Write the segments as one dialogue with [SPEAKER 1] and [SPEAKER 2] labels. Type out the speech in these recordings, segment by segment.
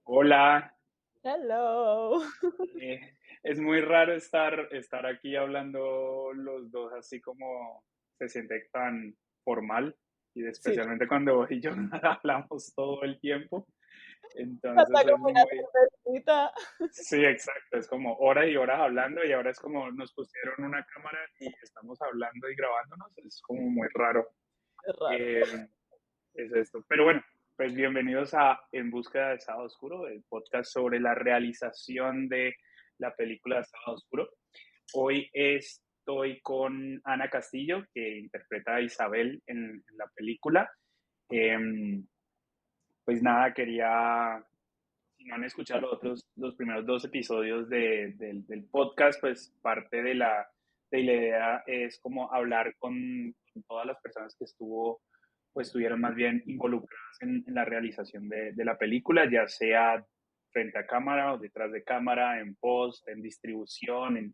[SPEAKER 1] Hola,
[SPEAKER 2] Hello.
[SPEAKER 1] es muy raro estar aquí hablando los dos así como se siente tan formal y
[SPEAKER 2] Sí,
[SPEAKER 1] especialmente cuando vos y yo hablamos todo el tiempo,
[SPEAKER 2] hasta
[SPEAKER 1] entonces es
[SPEAKER 2] como una
[SPEAKER 1] muy,
[SPEAKER 2] cervecita.
[SPEAKER 1] sí, exacto, es como horas y horas hablando y ahora es como nos pusieron una cámara y estamos hablando y grabándonos, es como muy raro.
[SPEAKER 2] Es raro.
[SPEAKER 1] eh, es esto, pero bueno, pues bienvenidos a En Búsqueda de Estado Oscuro, el podcast sobre la realización de la película Estado Oscuro. Hoy estoy con Ana Castillo, que interpreta a Isabel en la película. Em, pues nada, quería, si no han escuchado los primeros dos episodios del podcast, pues parte de la idea es como hablar con todas las personas que estuvieron más bien involucradas en la realización de la película, ya sea frente a cámara o detrás de cámara, en post, en distribución,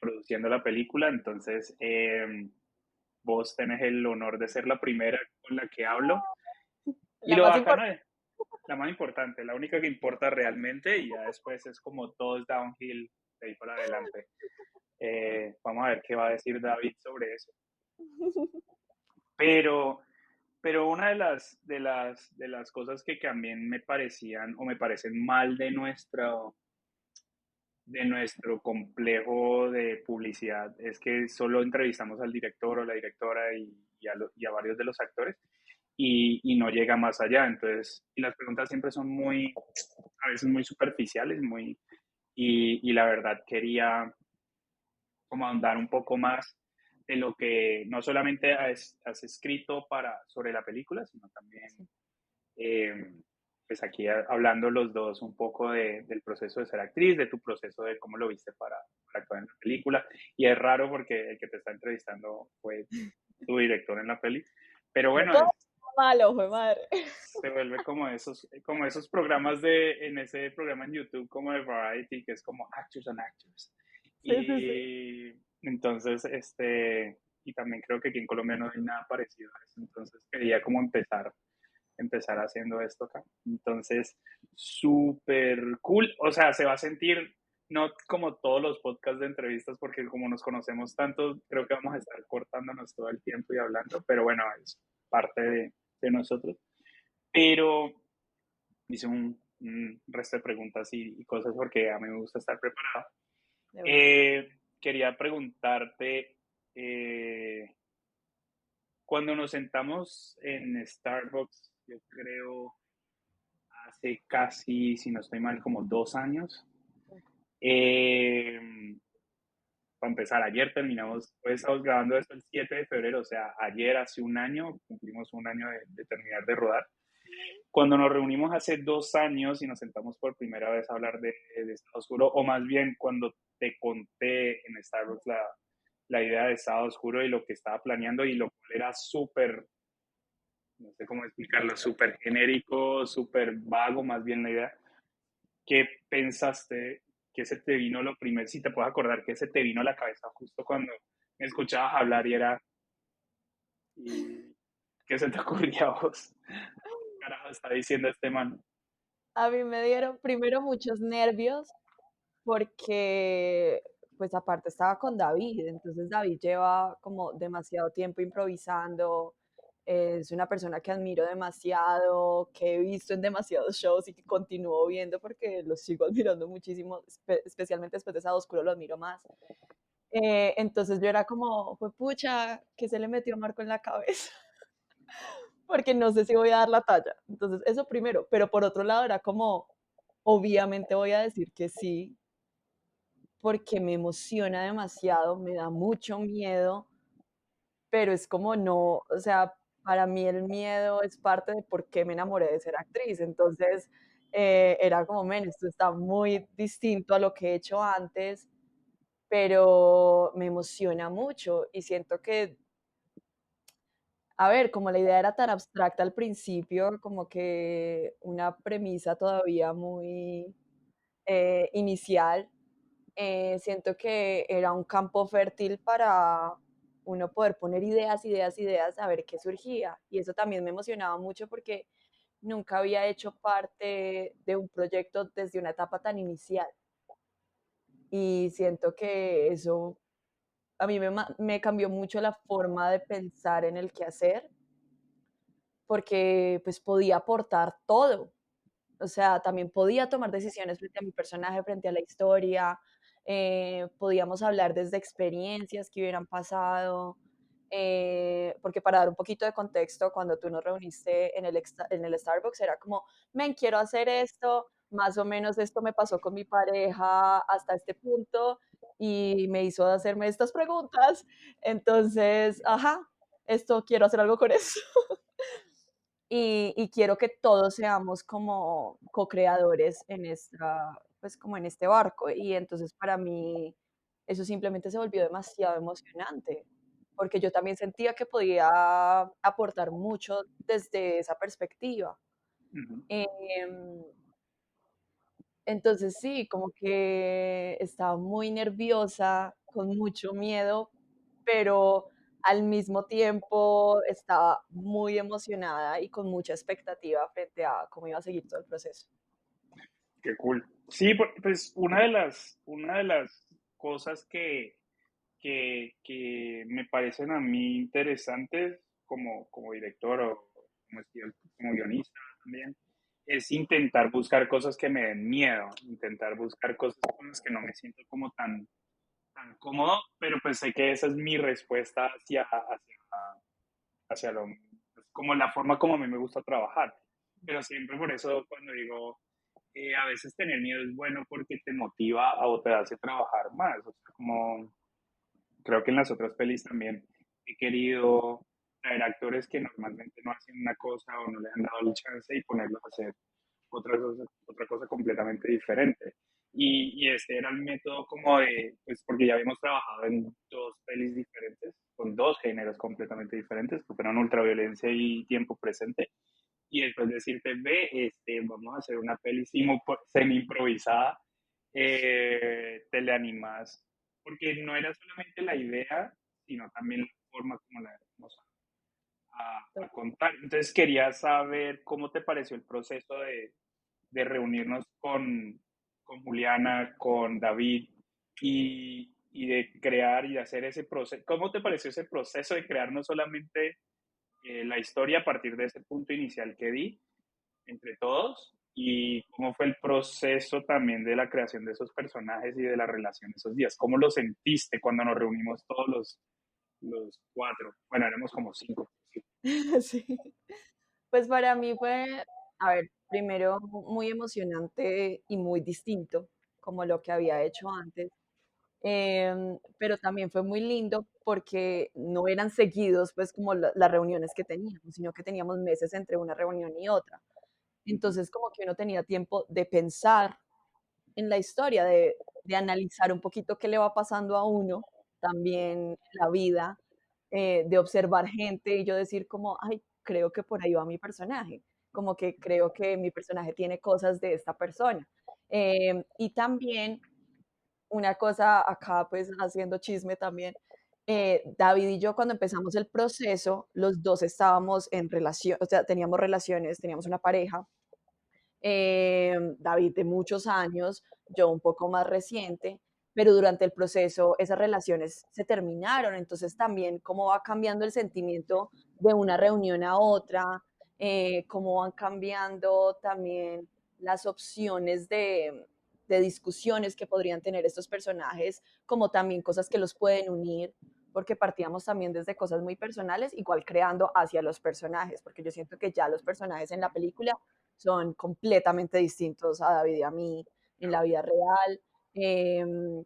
[SPEAKER 1] produciendo la película. Entonces, vos tenés el honor de ser la primera con la que hablo. Y
[SPEAKER 2] La
[SPEAKER 1] lo
[SPEAKER 2] más
[SPEAKER 1] bacano
[SPEAKER 2] importante.
[SPEAKER 1] es la más importante, la única que importa realmente, y ya después es como todo es downhill de ahí para adelante. Vamos a ver qué va a decir David sobre eso. Pero, pero una de las cosas que también me parecían o me parecen mal de nuestro complejo de publicidad es que solo entrevistamos al director o la directora y a varios de los actores y no llega más allá. Entonces, y las preguntas siempre son a veces muy superficiales, y la verdad quería como ahondar un poco más de lo que no solamente has escrito sobre la película, sino también
[SPEAKER 2] Sí.
[SPEAKER 1] eh, pues aquí hablando los dos un poco del proceso de ser actriz, de tu proceso de cómo lo viste para actuar en la película. Y es raro porque el que te está entrevistando fue tu director en la peli. Pero
[SPEAKER 2] No
[SPEAKER 1] bueno,
[SPEAKER 2] todo es malo, jue madre.
[SPEAKER 1] se vuelve como esos programas en ese programa en YouTube como de Variety, que es como Actors and Actors.
[SPEAKER 2] Sí, sí, sí.
[SPEAKER 1] Y entonces, y también creo que aquí en Colombia no hay nada parecido a eso. Entonces quería como empezar haciendo esto acá. Entonces, súper cool. O sea, se va a sentir no como todos los podcasts de entrevistas, porque como nos conocemos tanto, creo que vamos a estar cortándonos todo el tiempo y hablando, pero bueno, es parte de nosotros. Pero hice un resto de preguntas y cosas porque a mí me gusta estar preparado.
[SPEAKER 2] De una.
[SPEAKER 1] Eh, Quería preguntarte, eh, cuando nos sentamos en Starbucks, yo creo hace casi, si no estoy mal, como 2 años. Eh, para empezar, ayer terminamos, pues estamos grabando esto el 7 de febrero, o sea, ayer hace un año, cumplimos un año de terminar de rodar. Cuando nos reunimos hace 2 años y nos sentamos por primera vez a hablar de Estado Oscuro, o más bien cuando te conté en Starbucks la idea de Estado Oscuro y lo que estaba planeando y lo cual era súper, no sé cómo explicarlo, súper genérico, súper vago, más bien la idea. ¿Qué pensaste? ¿Qué se te vino lo primero? Si te puedes acordar, ¿qué se te vino a la cabeza justo cuando me escuchabas hablar y qué se te ocurría a vos? ¿Qué carajo está diciendo este man?
[SPEAKER 2] A mí me dieron primero muchos nervios porque, pues, aparte estaba con David, entonces David lleva como demasiado tiempo improvisando, es una persona que admiro demasiado, que he visto en demasiados shows y que continúo viendo porque lo sigo admirando muchísimo, especialmente después de Sado Oscuro lo admiro más. Entonces yo era como, pucha, ¿qué se le metió a Marco en la cabeza? Porque no sé si voy a dar la talla. Entonces, eso primero, pero por otro lado era como, obviamente voy a decir que sí, porque me emociona demasiado, me da mucho miedo, pero es como no, o sea, para mí el miedo es parte de por qué me enamoré de ser actriz. Entonces, era como, men, esto está muy distinto a lo que he hecho antes, pero me emociona mucho y siento que, a ver, como la idea era tan abstracta al principio, como que una premisa todavía muy inicial, siento que era un campo fértil para uno poder poner ideas, ideas, ideas, a ver qué surgía. Y eso también me emocionaba mucho porque nunca había hecho parte de un proyecto desde una etapa tan inicial. Y siento que eso a mí me cambió mucho la forma de pensar en el quehacer, porque pues podía aportar todo. O sea, también podía tomar decisiones frente a mi personaje, frente a la historia, podíamos hablar desde experiencias que hubieran pasado, porque para dar un poquito de contexto, cuando tú nos reuniste en el Starbucks, era como, men, quiero hacer esto, más o menos esto me pasó con mi pareja hasta este punto y me hizo hacerme estas preguntas, entonces, ajá, esto quiero hacer algo con eso. Y quiero que todos seamos como co-creadores en esta, pues, como en este barco. Y entonces para mí eso simplemente se volvió demasiado emocionante, porque yo también sentía que podía aportar mucho desde esa perspectiva.
[SPEAKER 1] Ujú.
[SPEAKER 2] Em, entonces sí, como que estaba muy nerviosa, con mucho miedo, pero al mismo tiempo estaba muy emocionada y con mucha expectativa frente a cómo iba a seguir todo el proceso.
[SPEAKER 1] Qué cool. Sí, pues una de las cosas que me parecen a mí interesantes como director o como guionista también, es intentar buscar cosas que me den miedo, intentar buscar cosas con las que no me siento como tan cómodo, pero pues sé que esa es mi respuesta hacia pues, como la forma como a mí me gusta trabajar. Pero siempre por eso cuando digo, a veces tener miedo es bueno porque te motiva o te hace trabajar más. O sea, como creo que en las otras pelis también he querido traer actores que normalmente no hacen una cosa o no le han dado el chance y ponerlos a hacer otra cosa completamente diferente. Y este era el método como de, pues porque ya habíamos trabajado en dos pelis diferentes, con dos géneros completamente diferentes, que fueron ultraviolencia y tiempo presente. Y después decirte, ve, vamos a hacer una peli semi improvisada, te le animas, porque no era solamente la idea, sino también la forma como la íbamos a contar. Entonces quería saber cómo te pareció el proceso de reunirnos con Juliana, con David y de crear y de hacer ese proceso. ¿Cómo te pareció ese proceso de crear no solamente la historia a partir de ese punto inicial que di entre todos y cómo fue el proceso también de la creación de esos personajes y de la relación esos días? ¿Cómo lo sentiste cuando nos reunimos todos los cuatro? Bueno, éramos como cinco. Sí.
[SPEAKER 2] Sí. Pues para mí fue, a ver, primero muy emocionante y muy distinto como lo que había hecho antes. Pero también fue muy lindo porque no eran seguidos, pues, como las reuniones que teníamos, sino que teníamos meses entre una reunión y otra.
[SPEAKER 1] Ujú.
[SPEAKER 2] Entonces, como que uno tenía tiempo de pensar en la historia, de analizar un poquito qué le va pasando a uno, también en la vida, de observar gente y yo decir como, ay, creo que por ahí va mi personaje, como que creo que mi personaje tiene cosas de esta persona. Y también una cosa acá, pues haciendo chisme también, David y yo cuando empezamos el proceso, los dos estábamos en relación, o sea, teníamos relaciones, teníamos una pareja, David de muchos años, yo un poco más reciente, pero durante el proceso esas relaciones se terminaron, entonces también cómo va cambiando el sentimiento de una reunión a otra, cómo van cambiando también las opciones de discusiones que podrían tener estos personajes, como también cosas que los pueden unir, porque partíamos también desde cosas muy personales, igual creando hacia los personajes, porque yo siento que ya los personajes en la película son completamente distintos a David y a mí en la vida real. em,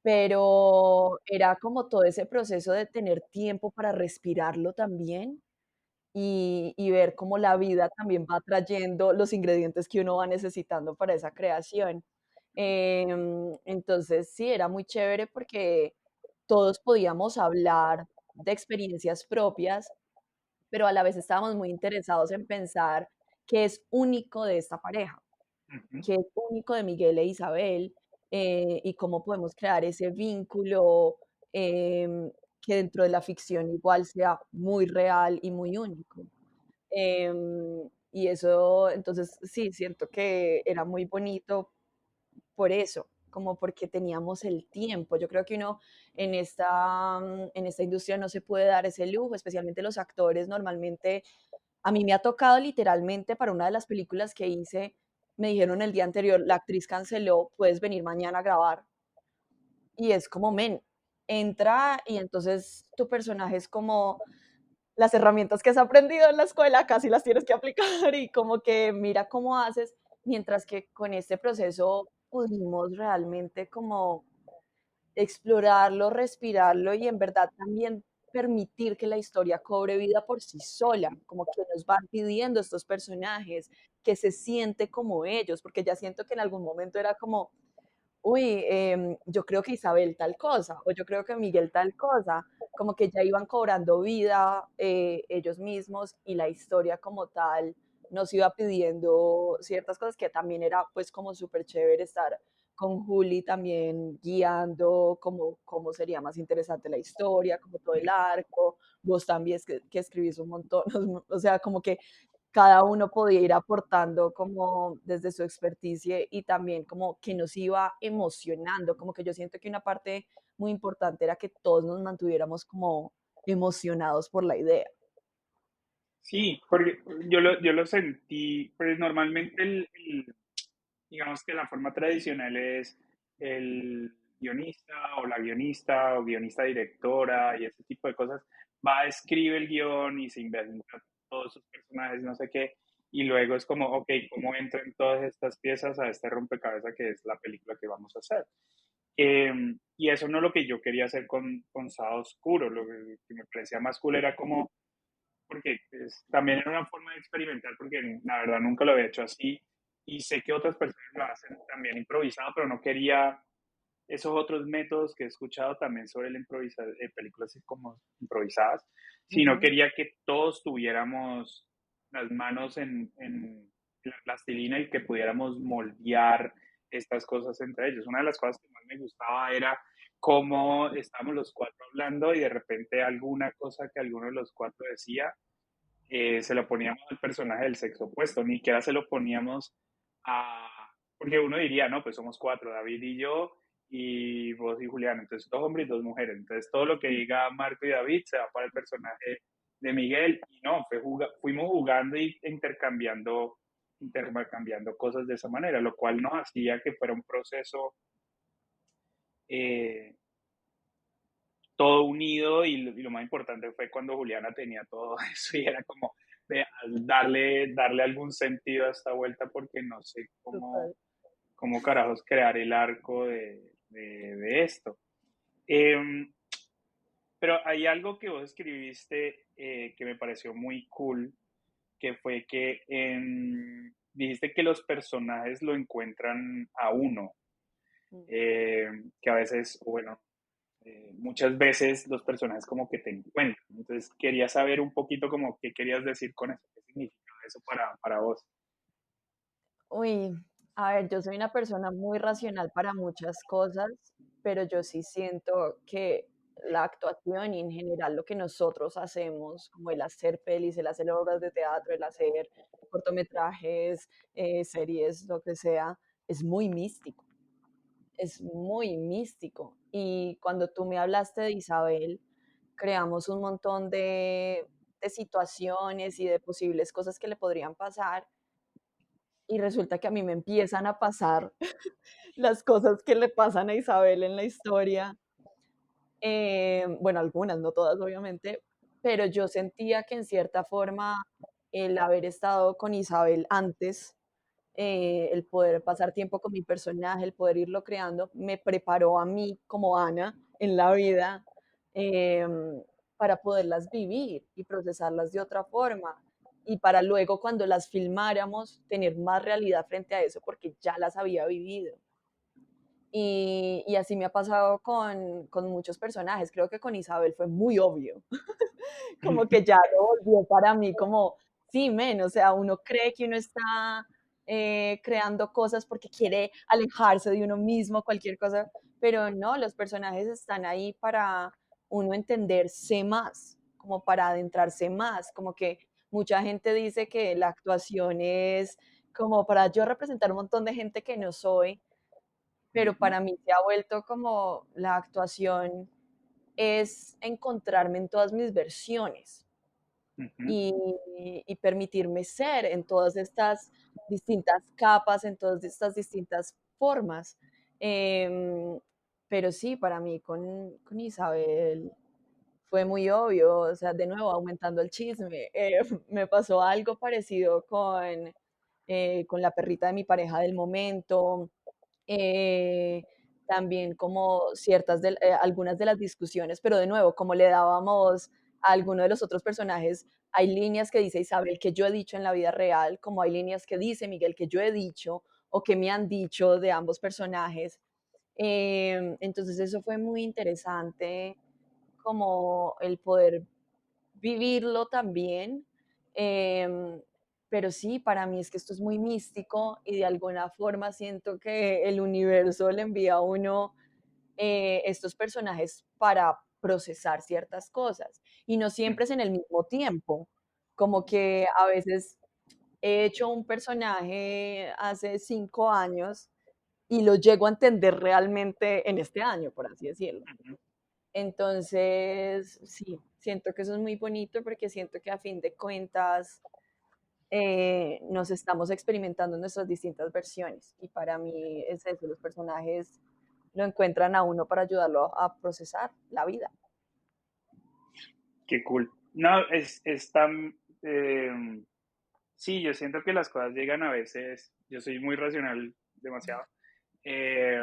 [SPEAKER 2] pero era como todo ese proceso de tener tiempo para respirarlo también y ver cómo la vida también va trayendo los ingredientes que uno va necesitando para esa creación. Entonces, sí, era muy chévere porque todos podíamos hablar de experiencias propias, pero a la vez estábamos muy interesados en pensar qué es único de esta pareja,
[SPEAKER 1] Ujú.
[SPEAKER 2] qué es único de Miguel e Isabel, y cómo podemos crear ese vínculo que dentro de la ficción igual sea muy real y muy único. Y eso, entonces, sí, siento que era muy bonito por eso, como porque teníamos el tiempo. Yo creo que uno en esta industria no se puede dar ese lujo, especialmente los actores. Normalmente, a mí me ha tocado literalmente para una de las películas que hice, me dijeron el día anterior, la actriz canceló, puedes venir mañana a grabar. Y es como, men, entra y entonces tu personaje es como las herramientas que has aprendido en la escuela casi las tienes que aplicar y como que mira cómo haces, mientras que con este proceso pudimos realmente como explorarlo, respirarlo y en verdad también permitir que la historia cobre vida por sí sola, como que nos van pidiendo estos personajes, que se siente como ellos, porque ya siento que en algún momento era como, uy, yo creo que Isabel tal cosa, o yo creo que Miguel tal cosa, como que ya iban cobrando vida ellos mismos y la historia como tal nos iba pidiendo ciertas cosas que también era pues como súper chévere estar con Juli también guiando como cómo sería más interesante la historia, como todo el arco, vos también es que escribís un montón, o sea, como que cada uno podía ir aportando como desde su experticia y también como que nos iba emocionando, como que yo siento que una parte muy importante era que todos nos mantuviéramos como emocionados por la idea.
[SPEAKER 1] Sí, porque yo lo sentí, pues normalmente digamos que la forma tradicional es el guionista o la guionista o guionista directora y ese tipo de cosas, va, escribe el guión y se inventa todos sus personajes, no sé qué, y luego es como, ok, ¿cómo entro en todas estas piezas a este rompecabezas que es la película que vamos a hacer? Y eso no es lo que yo quería hacer con Sado Oscuro, lo que me parecía más cool era como porque también era una forma de experimentar, porque la verdad nunca lo había hecho así y sé que otras personas lo hacen también improvisado, pero no quería esos otros métodos que he escuchado también sobre la películas así como improvisadas, sino
[SPEAKER 2] Ujú,
[SPEAKER 1] quería que todos tuviéramos las manos en la plastilina y que pudiéramos moldear estas cosas entre ellos. Una de las cosas que más me gustaba era cómo estábamos los cuatro hablando y de repente alguna cosa que alguno de los cuatro decía se lo poníamos al personaje del sexo opuesto, ni siquiera se lo poníamos a... Porque uno diría, no, pues somos cuatro, David y yo, y vos y Julián, entonces dos hombres y dos mujeres. Entonces todo lo que diga Marco y David se va para el personaje de Miguel, y no, fuimos jugando y intercambiando cosas de esa manera, lo cual nos hacía que fuera un proceso eh, todo unido y lo más importante fue cuando Juliana tenía todo eso y era como darle algún sentido a esta vuelta porque no sé
[SPEAKER 2] súper.
[SPEAKER 1] cómo carajos crear el arco de esto. Eh, pero hay algo que vos escribiste que me pareció muy cool, que fue que dijiste que los personajes lo encuentran a uno,
[SPEAKER 2] Mm.
[SPEAKER 1] eh, que a veces, bueno, muchas veces los personajes como que te encuentran. Entonces quería saber un poquito como qué querías decir con eso, qué significa eso para vos.
[SPEAKER 2] Uy, a ver, yo soy una persona muy racional para muchas cosas, pero yo sí siento que la actuación y en general lo que nosotros hacemos, como el hacer pelis, el hacer obras de teatro, el hacer cortometrajes, series, lo que sea, es muy místico, es muy místico. Y cuando tú me hablaste de Isabel, creamos un montón de situaciones y de posibles cosas que le podrían pasar y resulta que a mí me empiezan a pasar las cosas que le pasan a Isabel en la historia, bueno, algunas, no todas, obviamente, pero yo sentía que en cierta forma el haber estado con Isabel antes, el poder pasar tiempo con mi personaje, el poder irlo creando, me preparó a mí como Ana en la vida para poderlas vivir y procesarlas de otra forma. Y para luego cuando las filmáramos tener más realidad frente a eso porque ya las había vivido. Y así me ha pasado con muchos personajes. Creo que con Isabel fue muy obvio, como que ya lo volvió para mí como, sí, men, o sea, uno cree que uno está creando cosas porque quiere alejarse de uno mismo, cualquier cosa, pero no, los personajes están ahí para uno entenderse más, como para adentrarse más, como que mucha gente dice que la actuación es como para yo representar un montón de gente que no soy, pero
[SPEAKER 1] Ujú,
[SPEAKER 2] para mí se ha vuelto como la actuación es encontrarme en todas mis versiones
[SPEAKER 1] ujú,
[SPEAKER 2] y, y permitirme ser en todas estas distintas capas, en todas estas distintas formas. Em, pero sí, para mí con Isabel fue muy obvio, o sea, de nuevo, aumentando el chisme, me pasó algo parecido con la perrita de mi pareja del momento, eh, también como algunas de las discusiones, pero de nuevo, como le dábamos a alguno de los otros personajes, hay líneas que dice Isabel que yo he dicho en la vida real, como hay líneas que dice Miguel que yo he dicho o que me han dicho de ambos personajes. Entonces eso fue muy interesante, como el poder vivirlo también. em, pero sí, para mí es que esto es muy místico y de alguna forma siento que el universo le envía a uno estos personajes para procesar ciertas cosas y no siempre es en el mismo tiempo, como que a veces he hecho un personaje hace 5 años y lo llego a entender realmente en este año, por así decirlo.
[SPEAKER 1] ujú.
[SPEAKER 2] Entonces, sí, siento que eso es muy bonito porque siento que a fin de cuentas nos estamos experimentando en nuestras distintas versiones y para mí es eso, los personajes lo encuentran a uno para ayudarlo a procesar la vida.
[SPEAKER 1] Qué cool. No, es tan... sí, yo siento que las cosas llegan a veces, yo soy muy racional, demasiado, eh,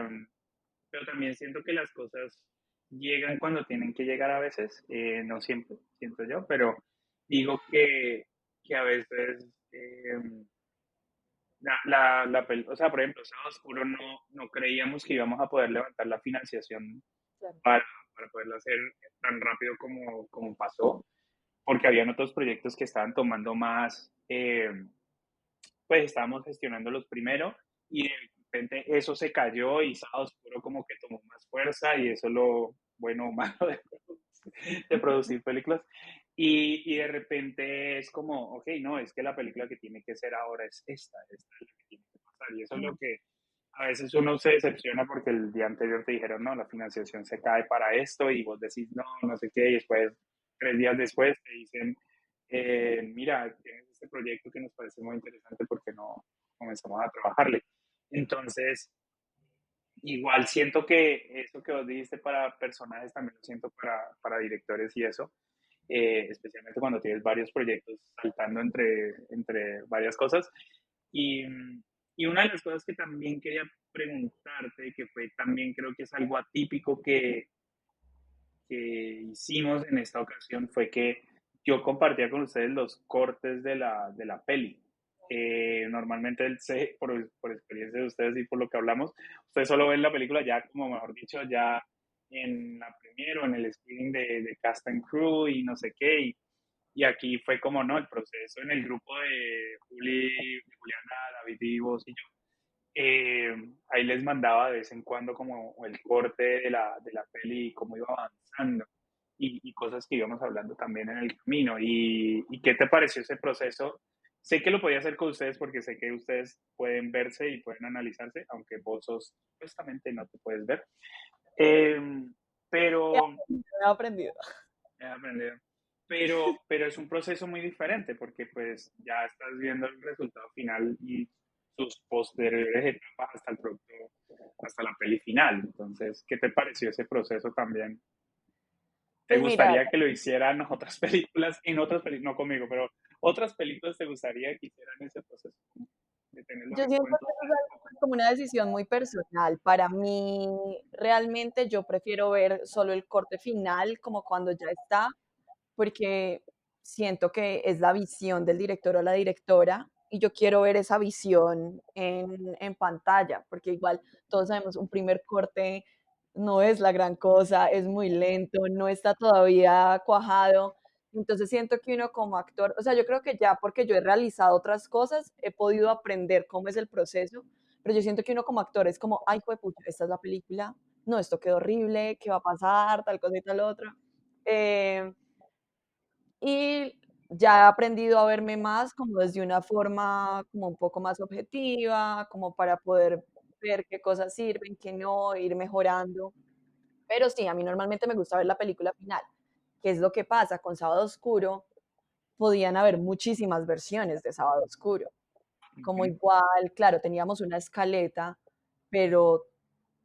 [SPEAKER 1] pero también siento que las cosas llegan cuando tienen que llegar a veces, no siempre, siento yo, pero digo que a veces, o sea, por ejemplo, Sábado Oscuro no creíamos que íbamos a poder levantar la financiación
[SPEAKER 2] Claro.
[SPEAKER 1] para, para poderlo hacer tan rápido como pasó, porque habían otros proyectos que estaban tomando más, pues estábamos gestionándolos primero y de repente eso se cayó y Sábado Oscuro como que tomó más fuerza y eso es lo bueno o malo de producir películas. Y de repente es como, ok, no, es que la película que tiene que ser ahora es esta es la que tiene que pasar. Y eso es lo
[SPEAKER 2] Ujú.
[SPEAKER 1] que a veces uno se decepciona porque el día anterior te dijeron, no, la financiación se cae para esto y vos decís, no, no sé qué, y después, 3 días después, te dicen, mira, tienes este proyecto que nos parece muy interesante porque no comenzamos a trabajarle. Entonces, igual siento que eso que vos dijiste para personajes también lo siento para directores y eso, especialmente cuando tienes varios proyectos saltando entre varias cosas. Y, y una de las cosas que también quería preguntarte, que fue también creo que es algo atípico que hicimos en esta ocasión, fue que yo compartía con ustedes los cortes de la peli. Normalmente, por experiencia de ustedes y por lo que hablamos, ustedes solo ven la película ya, como mejor dicho, ya en la premiere o en el screening de Cast and Crew y no sé qué. Y aquí fue como, ¿no? El proceso en el grupo de de Juliana, David y vos y yo. Ahí les mandaba de vez en cuando como el corte de la peli y cómo iba avanzando y cosas que íbamos hablando también en el camino. ¿Y qué te pareció ese proceso? Sé que lo podía hacer con ustedes porque sé que ustedes pueden verse y pueden analizarse, aunque vos supuestamente no te puedes ver. Eh, pero
[SPEAKER 2] He aprendido.
[SPEAKER 1] he aprendido. Pero es un proceso muy diferente porque pues ya estás viendo el resultado final y sus posteriores etapas hasta el producto, hasta la peli final. Entonces, ¿qué te pareció ese proceso también? ¿Te
[SPEAKER 2] Pues mira,
[SPEAKER 1] gustaría que lo hicieran otras películas, no conmigo, pero otras películas te gustaría que hicieran ese proceso de tener los
[SPEAKER 2] yo siento
[SPEAKER 1] recuentos
[SPEAKER 2] que eso es
[SPEAKER 1] al
[SPEAKER 2] algo, pues, como una decisión muy personal. Para mí, realmente yo prefiero ver solo el corte final, como cuando ya está, porque siento que es la visión del director o la directora y yo quiero ver esa visión en pantalla, porque igual todos sabemos, un primer corte no es la gran cosa, es muy lento, no está todavía cuajado. Entonces siento que uno como actor, o sea, yo creo que ya porque yo he realizado otras cosas, he podido aprender cómo es el proceso, pero yo siento que uno como actor es como, ay, pucha, esta es la película, no, esto quedó horrible, ¿qué va a pasar? Tal cosa y tal otra. Eh, y ya he aprendido a verme más como desde una forma como un poco más objetiva, como para poder ver qué cosas sirven, qué no, ir mejorando. Pero sí, a mí normalmente me gusta ver la película final. ¿Qué es lo que pasa? Con Sábado Oscuro podían haber muchísimas versiones de Sábado Oscuro. Como
[SPEAKER 1] Ujú,
[SPEAKER 2] igual, claro, teníamos una escaleta, pero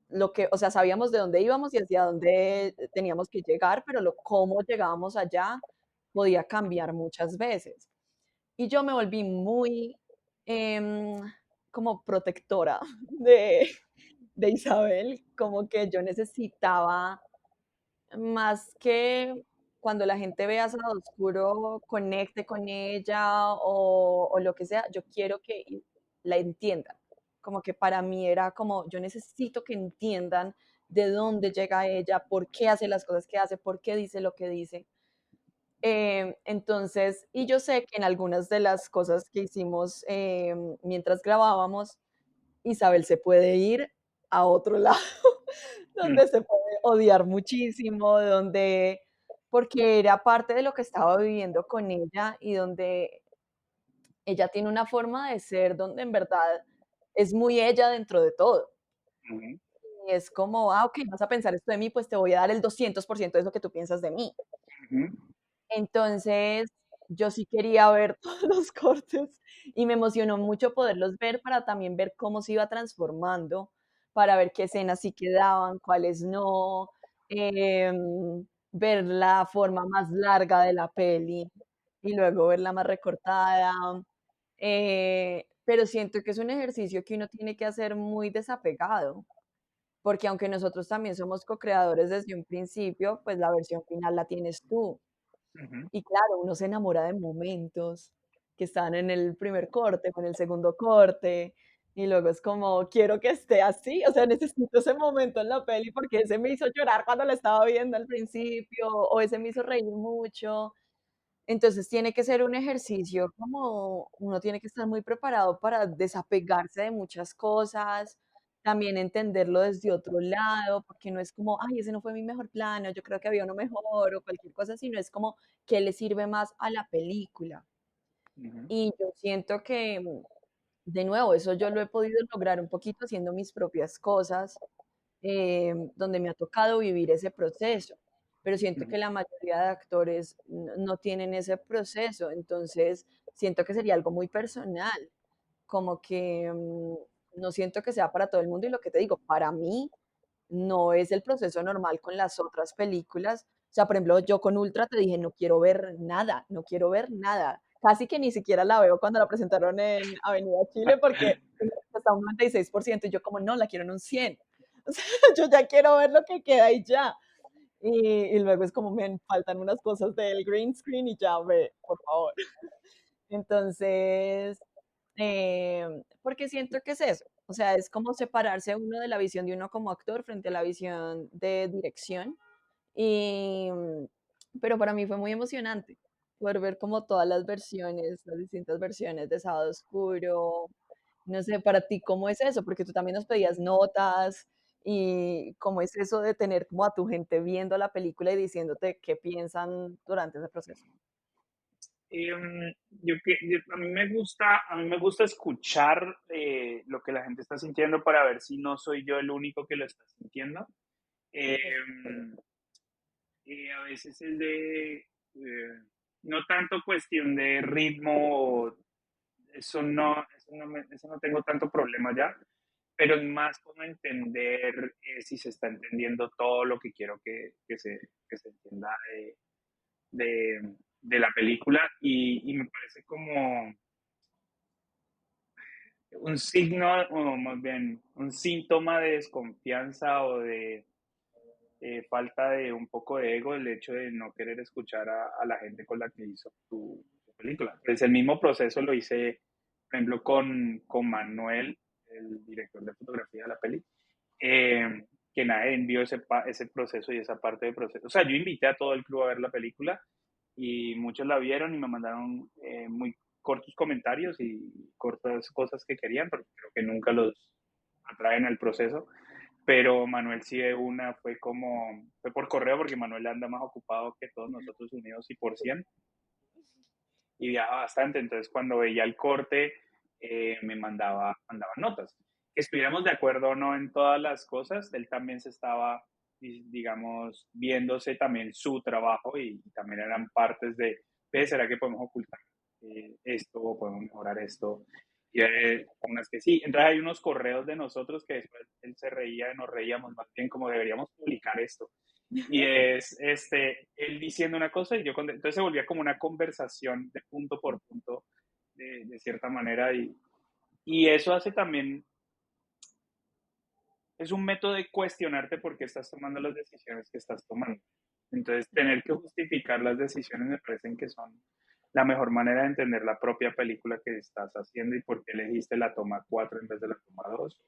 [SPEAKER 2] lo que, o sea, sabíamos de dónde íbamos y hacia dónde teníamos que llegar, pero cómo llegábamos allá podía cambiar muchas veces. Y yo me volví muy em, como protectora de, de Isabel, como que yo necesitaba más que cuando la gente vea Sábado Oscuro, conecte con ella o lo que sea, yo quiero que la entiendan. Como que para mí era como, yo necesito que entiendan de dónde llega ella, por qué hace las cosas que hace, por qué dice lo que dice. Entonces, y yo sé que en algunas de las cosas que hicimos mientras grabábamos, Isabel se puede ir a otro lado,
[SPEAKER 1] mm,
[SPEAKER 2] donde se puede odiar muchísimo, donde, porque era parte de lo que estaba viviendo con ella y donde ella tiene una forma de ser donde en verdad es muy ella dentro de todo.
[SPEAKER 1] ujú,
[SPEAKER 2] Y es como, ok, vas a pensar esto de mí, pues te voy a dar el 200% de eso que tú piensas de mí.
[SPEAKER 1] ujú,
[SPEAKER 2] Entonces, yo sí quería ver todos los cortes y me emocionó mucho poderlos ver para también ver cómo se iba transformando, para ver qué escenas sí quedaban, cuáles no, ver la forma más larga de la peli y luego verla más recortada. Pero siento que es un ejercicio que uno tiene que hacer muy desapegado, porque aunque nosotros también somos co-creadores desde un principio, pues la versión final la tienes tú.
[SPEAKER 1] ujú.
[SPEAKER 2] Y claro, uno se enamora de momentos que están en el primer corte, con el segundo corte, y luego es como, quiero que esté así, o sea, necesito ese momento en la peli porque ese me hizo llorar cuando la estaba viendo al principio, o ese me hizo reír mucho. Entonces tiene que ser un ejercicio como uno tiene que estar muy preparado para desapegarse de muchas cosas, también entenderlo desde otro lado, porque no es como, ay, ese no fue mi mejor plano, yo creo que había uno mejor o cualquier cosa, sino es como, ¿qué le sirve más a la película?
[SPEAKER 1] Ujú,
[SPEAKER 2] Y yo siento que, de nuevo, eso yo lo he podido lograr un poquito haciendo mis propias cosas, donde me ha tocado vivir ese proceso, pero siento
[SPEAKER 1] ujú,
[SPEAKER 2] que la mayoría de actores no tienen ese proceso, entonces siento que sería algo muy personal, como que no siento que sea para todo el mundo y lo que te digo, para mí no es el proceso normal con las otras películas. O sea, por ejemplo, yo con Ultra te dije, no quiero ver nada, no quiero ver nada. Casi que ni siquiera la veo cuando la presentaron en Avenida Chile porque está un 96% y yo como, no, la quiero en un 100. O sea, yo ya quiero ver lo que queda y ya. Y luego es como, me faltan unas cosas del green screen y ya ve, por favor. Entonces, porque siento que es eso. O sea, es como separarse uno de la visión de uno como actor frente a la visión de dirección. Y, pero para mí fue muy emocionante poder ver como todas las versiones, las distintas versiones de Sábado Oscuro. No sé, para ti, ¿cómo es eso? Porque tú también nos pedías notas y cómo es eso de tener como a tu gente viendo la película y diciéndote qué piensan durante ese proceso.
[SPEAKER 1] a mí me gusta escuchar lo que la gente está sintiendo para ver si no soy yo el único que lo está sintiendo. Em, a veces es no tanto cuestión de ritmo, eso no tengo tanto problema ya, pero es más como entender si se está entendiendo todo lo que quiero que se entienda de la película y me parece como un signo, o más bien un síntoma de desconfianza o de falta de un poco de ego el hecho de no querer escuchar a la gente con la que hizo tu película. Pues el mismo proceso lo hice, por ejemplo, con Manuel, el director de fotografía de la peli, que nadie envió ese proceso y esa parte del proceso. O sea, yo invité a todo el club a ver la película y muchos la vieron y me mandaron muy cortos comentarios y cortas cosas que querían, pero creo que nunca los atraen al proceso. Pero Manuel sí de una fue por correo porque Manuel anda más ocupado que todos nosotros unidos y por 100. y viaja bastante, entonces cuando veía el corte mandaba notas. Que estuviéramos de acuerdo o no en todas las cosas, él también se estaba, digamos, viéndose también su trabajo y también eran partes de, "Ve, ¿será que podemos ocultar esto o podemos mejorar esto?" Y unas que sí. Entonces hay unos correos de nosotros que después él se reía, nos reíamos más bien como deberíamos publicar esto. Y es él diciendo una cosa y yo entonces se volvía como una conversación de punto por punto de cierta manera y eso hace también, es un método de cuestionarte por qué estás tomando las decisiones que estás tomando. Entonces, tener que justificar las decisiones me parecen que son la mejor manera de entender la propia película que estás haciendo y por qué elegiste la toma 4 en vez de la toma 2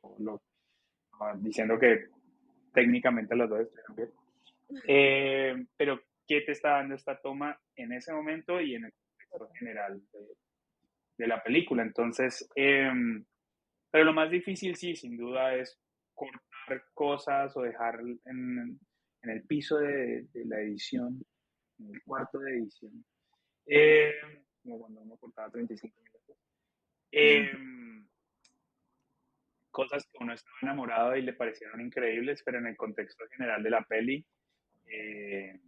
[SPEAKER 1] diciendo que técnicamente las dos estuvieron bien. Pero, ¿qué te está dando esta toma en ese momento y en el contexto general de la película? Entonces, pero lo más difícil, sí, sin duda, es cortar cosas o dejar en el piso de la edición, en el cuarto de edición, eh, como cuando uno cortaba 35 minutos, eh, cosas que uno estaba enamorado y le parecieron increíbles, pero en el contexto general de la peli, eh,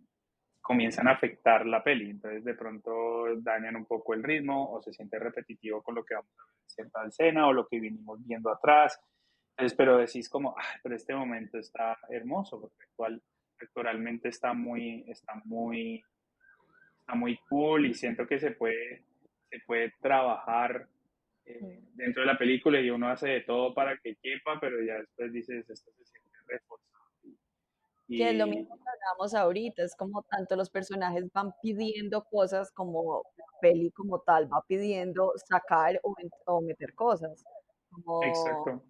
[SPEAKER 1] comienzan a afectar la peli. Entonces, de pronto dañan un poco el ritmo o se siente repetitivo con lo que vamos a ver en cierta escena o lo que vinimos viendo atrás. Entonces, pero decís como, ah, pero este momento está hermoso porque actualmente está muy cool y siento que se puede trabajar dentro de la película y uno hace de todo para que quepa, pero ya después dices, esto se siente reforzado.
[SPEAKER 2] Que es lo mismo
[SPEAKER 1] Y
[SPEAKER 2] que hablábamos ahorita, es como tanto los personajes van pidiendo cosas como la peli como tal va pidiendo sacar o meter cosas, como
[SPEAKER 1] exacto.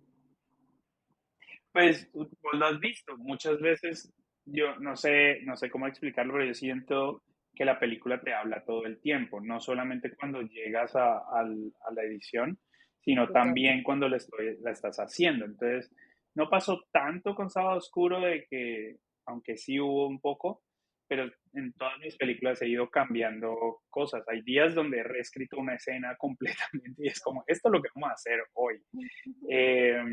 [SPEAKER 1] Pues vos lo has visto muchas veces. Yo no sé cómo explicarlo, pero yo siento que la película te habla todo el tiempo, no solamente cuando llegas a la edición, sino
[SPEAKER 2] total,
[SPEAKER 1] también cuando la estás haciendo. Entonces, no pasó tanto con Sábado Oscuro de que, aunque sí hubo un poco, pero en todas mis películas he ido cambiando cosas. Hay días donde he reescrito una escena completamente y es como, esto es lo que vamos a hacer hoy. Eh,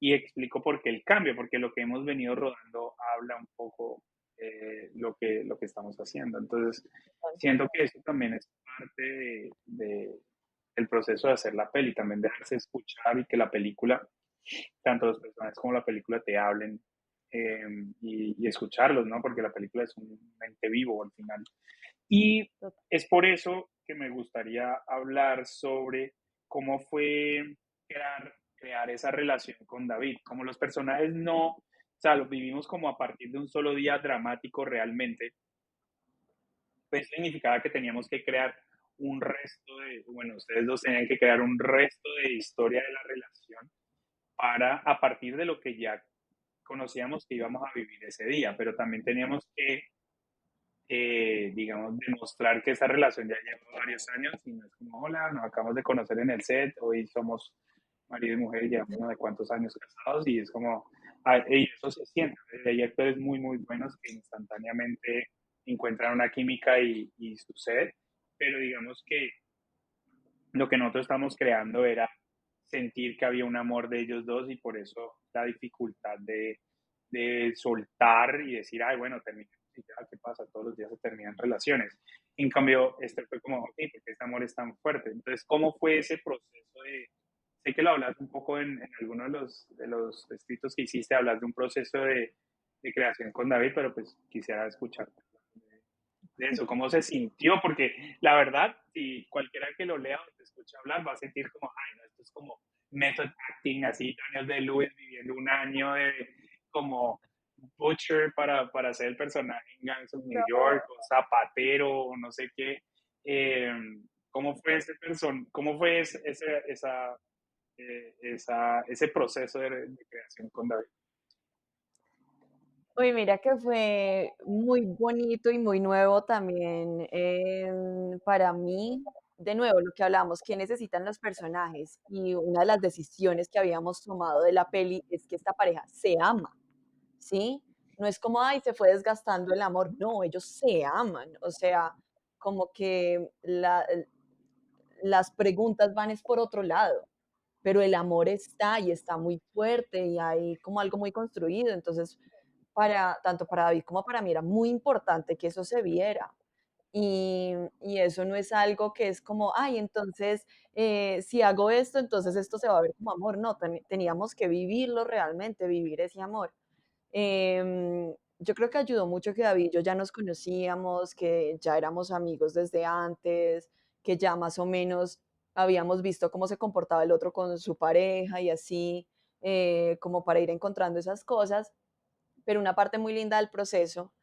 [SPEAKER 1] y explico por qué el cambio, porque lo que hemos venido rodando habla un poco lo que estamos haciendo. Entonces, siento que eso también es parte del proceso de hacer la peli, también dejarse escuchar y que la película, tanto los personajes como la película te hablen y escucharlos, ¿no? Porque la película es un ente vivo al final. Y
[SPEAKER 2] total.
[SPEAKER 1] es por eso que me gustaría hablar sobre cómo fue crear esa relación con David. Como los personajes no, o sea, los vivimos como a partir de un solo día dramático realmente, pues significaba que teníamos que crear un resto de, bueno, ustedes dos tenían que crear un resto de historia de la relación para, a partir de lo que ya conocíamos que íbamos a vivir ese día, pero también teníamos que digamos, demostrar que esa relación ya lleva varios años y no es como, hola, nos acabamos de conocer en el set, hoy somos marido y mujer y llevamos no de cuántos años casados y es como, y eso se siente. Hay actores muy, muy buenos que instantáneamente encuentran una química y sucede, pero digamos que lo que nosotros estamos creando era sentir que había un amor de ellos dos y por eso la dificultad de soltar y decir, ay, bueno, terminemos y ya, ¿qué pasa? Todos los días se terminan relaciones. En cambio, este fue como, ok, porque este amor es tan fuerte. Entonces, ¿cómo fue ese proceso de, sé que lo hablas un poco en alguno de los escritos que hiciste, hablas de un proceso de creación con David, pero pues quisiera escuchar de eso, cómo se sintió, porque la verdad, si cualquiera que lo lea o te escuche hablar va a sentir como, ay, no, esto es como method acting, así Daniel Day-Lewis viviendo un año de como butcher para ser el personaje en Gangs of New York, o zapatero, o no sé qué. Eh, ¿Cómo fue cómo fue ese proceso de creación con David?
[SPEAKER 2] Uy, mira que fue muy bonito y muy nuevo también, para mí. De nuevo, lo que hablamos, ¿qué necesitan los personajes? Y una de las decisiones que habíamos tomado de la peli es que esta pareja se ama, ¿sí? No es como, ay, se fue desgastando el amor, no, ellos se aman, o sea, como que las preguntas van es por otro lado, pero el amor está y está muy fuerte y hay como algo muy construido. Entonces, tanto para David como para mí era muy importante que eso se viera. Y eso no es algo que es como, ay, entonces, si hago esto, entonces esto se va a ver como amor. No, teníamos que vivirlo realmente, vivir ese amor. Yo creo que ayudó mucho que David y yo ya nos conocíamos, que ya éramos amigos desde antes, que ya más o menos habíamos visto cómo se comportaba el otro con su pareja y así, como para ir encontrando esas cosas. Pero una parte muy linda del proceso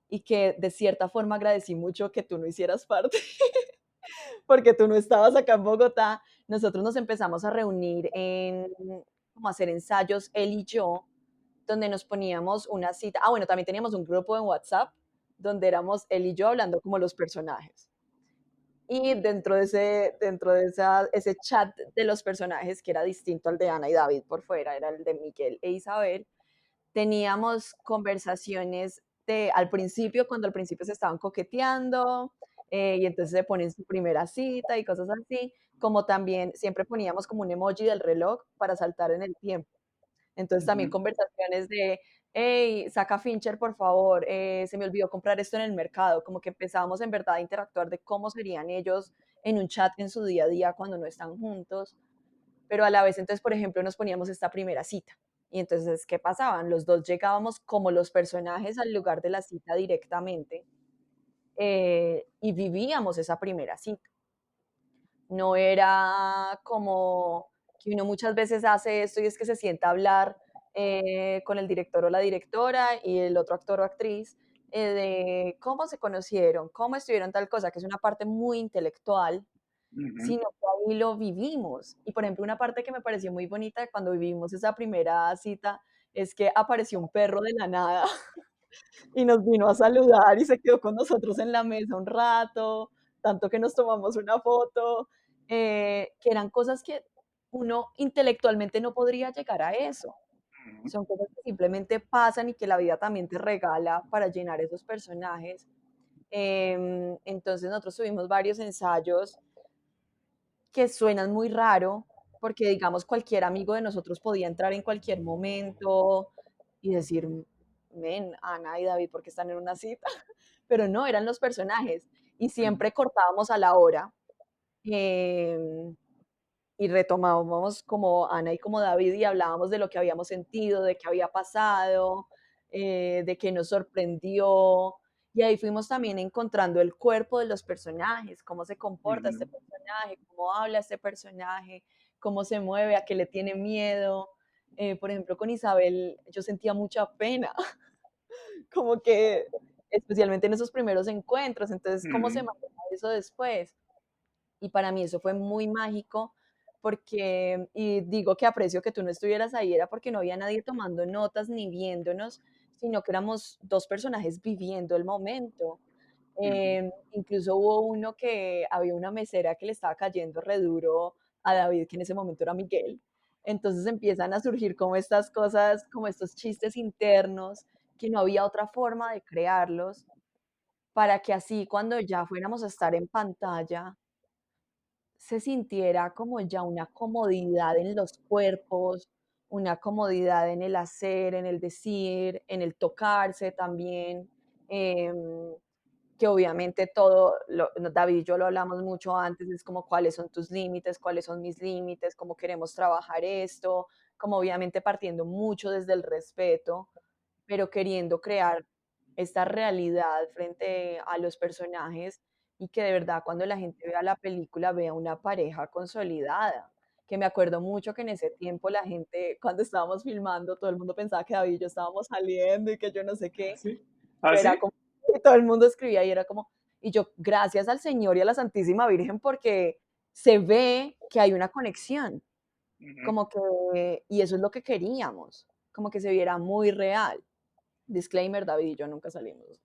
[SPEAKER 2] y que de cierta forma agradecí mucho que tú no hicieras parte, porque tú no estabas acá en Bogotá. Nosotros nos empezamos a reunir como hacer ensayos, él y yo, donde nos poníamos una cita. Ah, bueno, también teníamos un grupo en WhatsApp donde éramos él y yo hablando como los personajes. Y ese chat de los personajes, que era distinto al de Ana y David por fuera, era el de Miguel e Isabel, teníamos conversaciones al principio, cuando al principio se estaban coqueteando, y entonces se ponen su primera cita y cosas así, como también siempre poníamos como un emoji del reloj para saltar en el tiempo. Entonces también
[SPEAKER 1] Ujú,
[SPEAKER 2] conversaciones de, hey, saca Fincher, por favor, se me olvidó comprar esto en el mercado, como que empezábamos en verdad a interactuar de cómo serían ellos en un chat en su día a día cuando no están juntos, pero a la vez entonces, por ejemplo, nos poníamos esta primera cita. Y entonces, ¿qué pasaban? Los dos llegábamos como los personajes al lugar de la cita directamente, y vivíamos esa primera cita. No era como que uno muchas veces hace esto y es que se sienta a hablar con el director o la directora y el otro actor o actriz, de cómo se conocieron, cómo estuvieron tal cosa, que es una parte muy intelectual,
[SPEAKER 1] ujú,
[SPEAKER 2] sino que ahí lo vivimos. Y por ejemplo, una parte que me pareció muy bonita de cuando vivimos esa primera cita es que apareció un perro de la nada y nos vino a saludar y se quedó con nosotros en la mesa un rato, tanto que nos tomamos una foto, que eran cosas que uno intelectualmente no podría llegar a eso.
[SPEAKER 1] ujú.
[SPEAKER 2] Son cosas que simplemente pasan y que la vida también te regala para llenar esos personajes. Entonces nosotros tuvimos varios ensayos que suenan muy raro, porque digamos cualquier amigo de nosotros podía entrar en cualquier momento y decir, men, Ana y David, ¿por qué están en una cita? Pero no, eran los personajes. Y
[SPEAKER 1] Ujú,
[SPEAKER 2] siempre cortábamos a la hora, em, y retomábamos como Ana y como David y hablábamos de lo que habíamos sentido, de qué había pasado, de qué nos sorprendió. Y ahí fuimos también encontrando el cuerpo de los personajes, cómo se comporta este
[SPEAKER 1] ujú,
[SPEAKER 2] personaje, cómo habla este personaje, cómo se mueve, a qué le tiene miedo. Por ejemplo, con Isabel yo sentía mucha pena, como que especialmente en esos primeros encuentros, entonces, ¿cómo se
[SPEAKER 1] ujú,
[SPEAKER 2] maneja eso después? Y para mí eso fue muy mágico porque, y digo que aprecio que tú no estuvieras ahí, era porque no había nadie tomando notas ni viéndonos, sino que éramos dos personajes viviendo el momento.
[SPEAKER 1] ujú.
[SPEAKER 2] Incluso hubo uno que había una mesera que le estaba cayendo re duro a David, que en ese momento era Miguel. Entonces empiezan a surgir como estas cosas, como estos chistes internos, que no había otra forma de crearlos, para que así cuando ya fuéramos a estar en pantalla, se sintiera como ya una comodidad en los cuerpos, una comodidad en el hacer, en el decir, en el tocarse también, em, que obviamente todo, David y yo lo hablamos mucho antes, es como cuáles son tus límites, cuáles son mis límites, cómo queremos trabajar esto, como obviamente partiendo mucho desde el respeto, pero queriendo crear esta realidad frente a los personajes y que de verdad cuando la gente vea la película vea una pareja consolidada. Que me acuerdo mucho que en ese tiempo la gente, cuando estábamos filmando, todo el mundo pensaba que David y yo estábamos saliendo y que yo no sé
[SPEAKER 1] ¿Ah,
[SPEAKER 2] qué,
[SPEAKER 1] sí? ¿Ah,
[SPEAKER 2] pero era
[SPEAKER 1] sí?
[SPEAKER 2] como, y todo el mundo escribía y era como, y yo, gracias al Señor y a la Santísima Virgen porque se ve que hay una conexión,
[SPEAKER 1] Ujú.
[SPEAKER 2] como que, y eso es lo que queríamos, como que se viera muy real. Disclaimer, David y yo nunca salimos.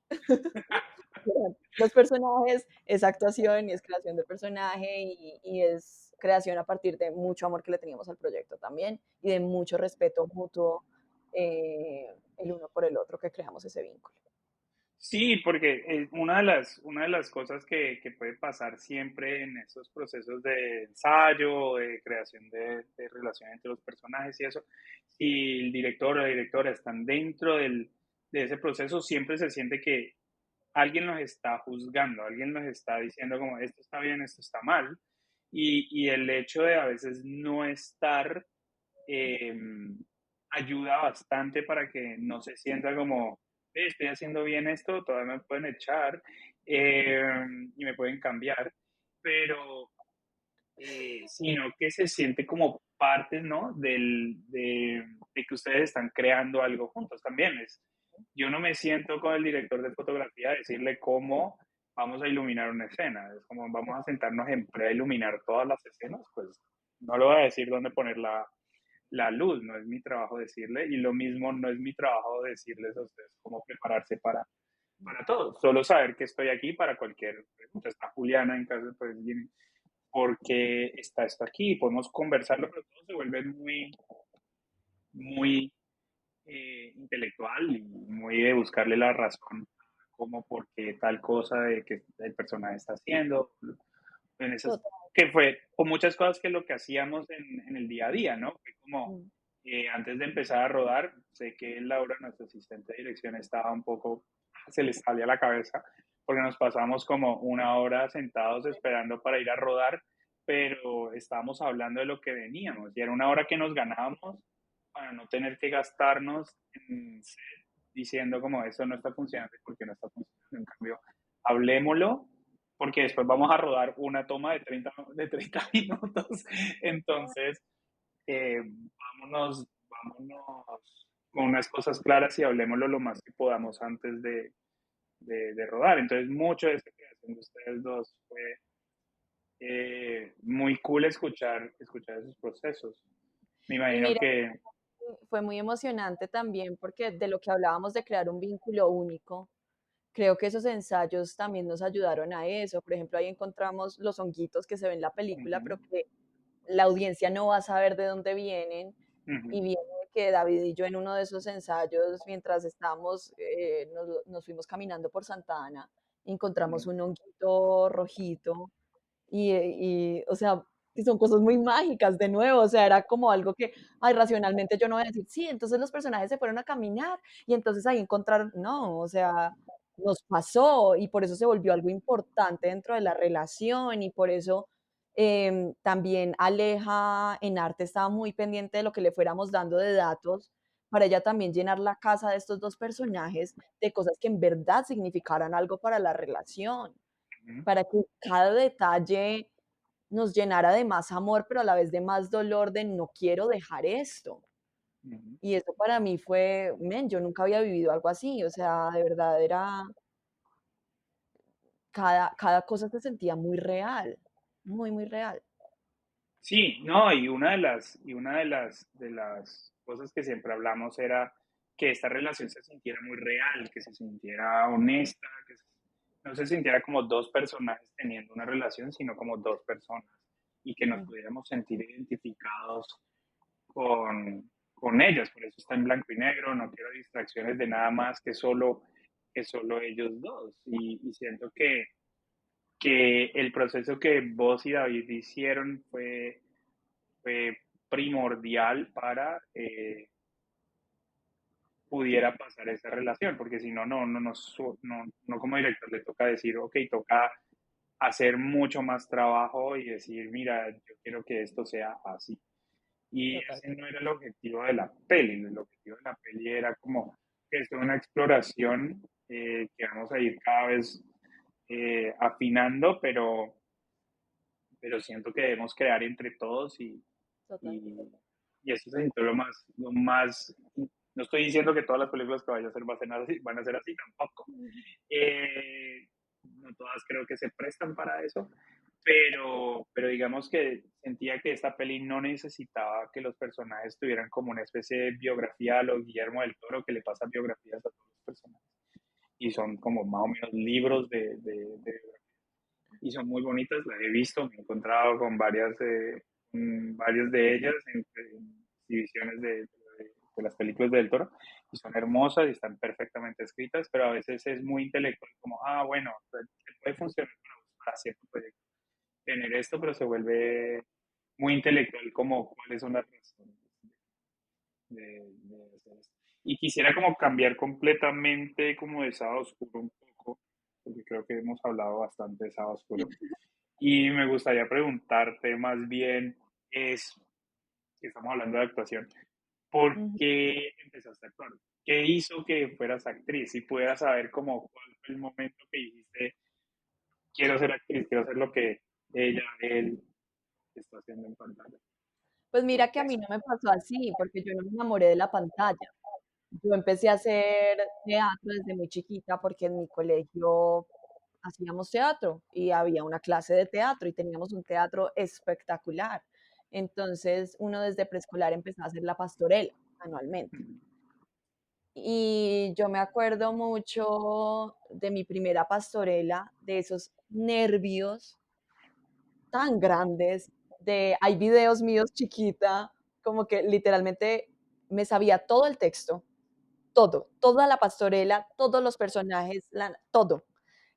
[SPEAKER 2] Los personajes es actuación y es creación de personaje y es creación a partir de mucho amor que le teníamos al proyecto también y de mucho respeto mutuo, el uno por el otro, que creamos ese vínculo.
[SPEAKER 1] Sí, porque una de las cosas que puede pasar siempre en estos procesos de ensayo, de creación de relación entre los personajes y eso, si el director o la directora están dentro de ese proceso, siempre se siente que alguien los está juzgando, alguien los está diciendo como esto está bien, esto está mal, y el hecho de a veces no estar eh, ayuda bastante para que no se sienta como, estoy haciendo bien esto, todavía me pueden echar eh, y me pueden cambiar, pero sino que se siente como parte, ¿no? De que ustedes están creando algo juntos también. Yo no me siento con el director de fotografía a decirle cómo vamos a iluminar una escena. Es como vamos a sentarnos en pre a iluminar todas las escenas, pues no le voy a decir dónde poner la luz, no es mi trabajo decirle, y lo mismo no es mi trabajo decirles a ustedes cómo prepararse para todo, solo saber que estoy aquí para cualquier pregunta. Está Juliana en casa, pues, porque está esto aquí, podemos conversarlo, pero todo se vuelve muy intelectual y muy de buscarle la razón, como por qué tal cosa de que el personaje está haciendo, en esas,
[SPEAKER 2] Total.
[SPEAKER 1] que fue con muchas cosas que lo que hacíamos en el día a día, ¿no? Fue como
[SPEAKER 2] Mm.
[SPEAKER 1] antes de empezar a rodar, sé que Laura, nuestra asistente de dirección, estaba un poco, se le salía la cabeza, porque nos pasamos como una hora sentados esperando para ir a rodar, pero estábamos hablando de lo que veníamos, y era una hora que nos ganábamos para no tener que gastarnos en set diciendo como eso no está funcionando porque no está funcionando. En cambio, hablemoslo porque después vamos a rodar una toma de 30 minutos. Entonces, vámonos con unas cosas claras y hablemoslo lo más que podamos antes de rodar. Entonces, mucho de esta creación de ustedes dos fue muy cool escuchar esos procesos. Me
[SPEAKER 2] Y
[SPEAKER 1] imagino
[SPEAKER 2] mira,
[SPEAKER 1] que...
[SPEAKER 2] fue muy emocionante también porque de lo que hablábamos de crear un vínculo único, creo que esos ensayos también nos ayudaron a eso. Por ejemplo, ahí encontramos los honguitos que se ven en la película,
[SPEAKER 1] Uh-huh,
[SPEAKER 2] pero que la audiencia no va a saber de dónde vienen.
[SPEAKER 1] uh-huh,
[SPEAKER 2] Y viene que David y yo en uno de esos ensayos, mientras estábamos, nos fuimos caminando por Santa Ana, encontramos
[SPEAKER 1] uh-huh,
[SPEAKER 2] un honguito rojito o sea, y son cosas muy mágicas de nuevo, o sea, era como algo que, ay, racionalmente yo no voy a decir, sí, entonces los personajes se fueron a caminar y entonces ahí encontraron, no, o sea, nos pasó y por eso se volvió algo importante dentro de la relación y por eso también Aleja en arte estaba muy pendiente de lo que le fuéramos dando de datos para ella también llenar la casa de estos dos personajes de cosas que en verdad significaran algo para la relación,
[SPEAKER 1] uh-huh,
[SPEAKER 2] para que cada detalle nos llenara de más amor, pero a la vez de más dolor de no quiero dejar esto.
[SPEAKER 1] uh-huh.
[SPEAKER 2] Y eso para mí fue, men, yo nunca había vivido algo así, o sea, de verdad era, cada cosa se sentía muy real, muy, muy real.
[SPEAKER 1] Sí, no, y una de las cosas que siempre hablamos era que esta relación se sintiera muy real, que se sintiera honesta, no se sintiera como dos personajes teniendo una relación, sino como dos personas y que nos
[SPEAKER 2] Mm,
[SPEAKER 1] pudiéramos sentir identificados con ellas. Por eso está en blanco y negro, no quiero distracciones de nada más que solo ellos dos. Y siento que el proceso que vos y David hicieron fue primordial para pudiera pasar esa relación, porque si no, no como director le toca decir, ok, toca hacer mucho más trabajo y decir, mira, yo quiero que esto sea así. Y
[SPEAKER 2] total.
[SPEAKER 1] ese no era el objetivo de la peli, el objetivo de la peli era como que es una exploración que vamos a ir cada vez afinando, pero siento que debemos crear entre todos
[SPEAKER 2] Total.
[SPEAKER 1] y, y eso es lo más, no estoy diciendo que todas las películas que vaya a hacer van a ser así tampoco. Eh, no todas creo que se prestan para eso, pero digamos que sentía que esta peli no necesitaba que los personajes tuvieran como una especie de biografía a lo Guillermo del Toro, que le pasa biografías a todos los personajes. Y son como más o menos libros de y son muy bonitas, las he visto, me he encontrado con varias de ellas en exhibiciones de las películas del Toro y son hermosas y están perfectamente escritas, pero a veces es muy intelectual, como, bueno, pues, puede funcionar para cierto proyecto tener esto, pero se vuelve muy intelectual, como cuáles son las razones de hacer esto. Y quisiera como cambiar completamente como de Sábado Oscuro un poco, porque creo que hemos hablado bastante de Sábado Oscuro. Y me gustaría preguntarte más bien, es, que estamos hablando de actuación, ¿por
[SPEAKER 2] Ujú.
[SPEAKER 1] qué empezaste a actuar? ¿Qué hizo que fueras actriz? Si pudieras saber como cuál fue el momento que dijiste, quiero ser actriz, quiero hacer lo que él está haciendo en pantalla.
[SPEAKER 2] Pues
[SPEAKER 1] ¿Por
[SPEAKER 2] mira que
[SPEAKER 1] qué?
[SPEAKER 2] a mí no me pasó así, porque yo no me enamoré de la pantalla. Yo empecé a hacer teatro desde muy chiquita porque en mi colegio hacíamos teatro y había una clase de teatro y teníamos un teatro espectacular. Entonces uno desde preescolar empezó a hacer la pastorela anualmente. Y yo me acuerdo mucho de mi primera pastorela, de esos nervios tan grandes, hay videos míos chiquita, como que literalmente me sabía todo el texto, todo, toda la pastorela, todos los personajes, todo.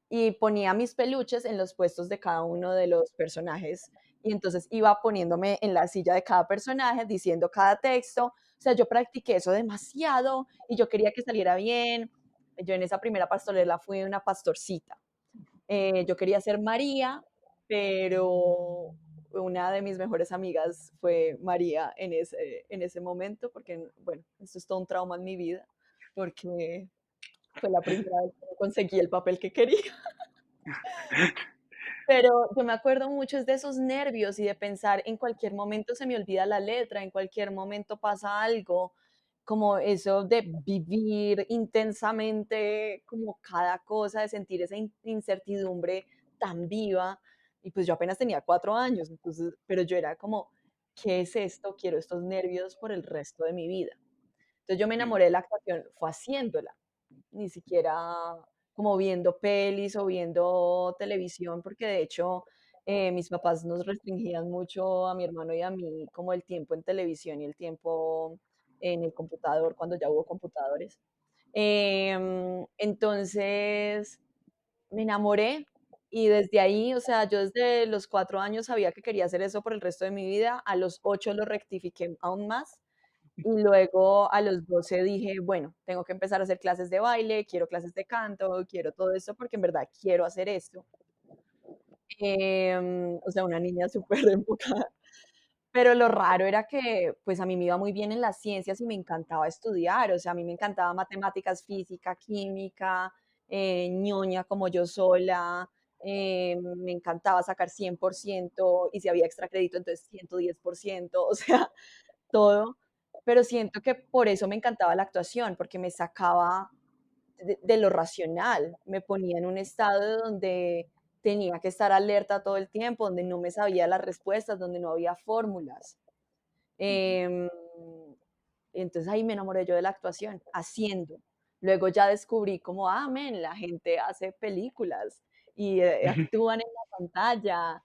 [SPEAKER 2] Y ponía mis peluches en los puestos de cada uno de los personajes. Y entonces iba poniéndome en la silla de cada personaje, diciendo cada texto. O sea, yo practiqué eso demasiado y yo quería que saliera bien. Yo en esa primera pastorela fui una pastorcita. Yo quería ser María, pero una de mis mejores amigas fue María en ese momento, porque, bueno, esto es todo un trauma en mi vida, porque fue la primera vez que no conseguí el papel que quería. Pero yo me acuerdo mucho es de esos nervios y de pensar en cualquier momento se me olvida la letra, en cualquier momento pasa algo, como eso de vivir intensamente como cada cosa, de sentir esa incertidumbre tan viva. Y pues yo apenas tenía 4 años, entonces, pero yo era como, ¿qué es esto? Quiero estos nervios por el resto de mi vida. Entonces yo me enamoré de la actuación, fue haciéndola, ni siquiera como viendo pelis o viendo televisión, porque de hecho mis papás nos restringían mucho a mi hermano y a mí como el tiempo en televisión y el tiempo en el computador cuando ya hubo computadores. Entonces me enamoré y desde ahí, o sea, yo desde los 4 años sabía que quería hacer eso por el resto de mi vida, a los 8 lo rectifiqué aún más y luego a los 12 dije, bueno, tengo que empezar a hacer clases de baile, quiero clases de canto, quiero todo esto porque en verdad quiero hacer esto. O sea, una niña súper enfocada. Pero lo raro era que, pues, a mí me iba muy bien en las ciencias y me encantaba estudiar, o sea, a mí me encantaba matemáticas, física, química, ñoña como yo sola, me encantaba sacar 100% y si había extra crédito, entonces 110%, o sea, todo, pero siento que por eso me encantaba la actuación, porque me sacaba de lo racional, me ponía en un estado donde tenía que estar alerta todo el tiempo, donde no me sabía las respuestas, donde no había fórmulas. Em, entonces ahí me enamoré yo de la actuación, haciendo. Luego ya descubrí como, men, la gente hace películas y actúan en la pantalla.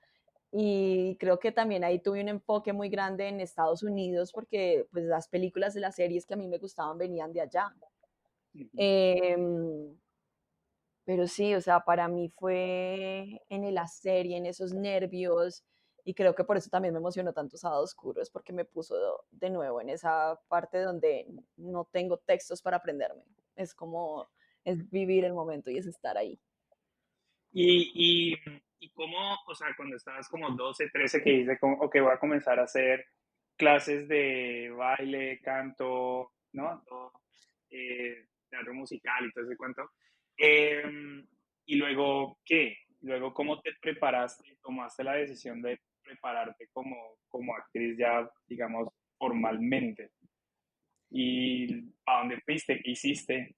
[SPEAKER 2] Y creo que también ahí tuve un enfoque muy grande en Estados Unidos porque pues las películas y las series que a mí me gustaban venían de allá. Em, pero sí, o sea, para mí fue en el hacer y en esos nervios, y creo que por eso también me emocionó tanto Sábado Oscuro, es porque me puso de nuevo en esa parte donde no tengo textos para aprenderme. Es como, es vivir el momento y es estar ahí.
[SPEAKER 1] Y cómo, o sea, cuando estabas como 12 13 que dices, como, ok, voy a comenzar a hacer clases de baile, canto, ¿no? Todo, teatro musical y todo ese cuento. Y luego, ¿qué? Luego, ¿cómo te preparaste? ¿Tomaste la decisión de prepararte como actriz ya, digamos, formalmente? ¿Y a dónde fuiste? ¿Qué hiciste?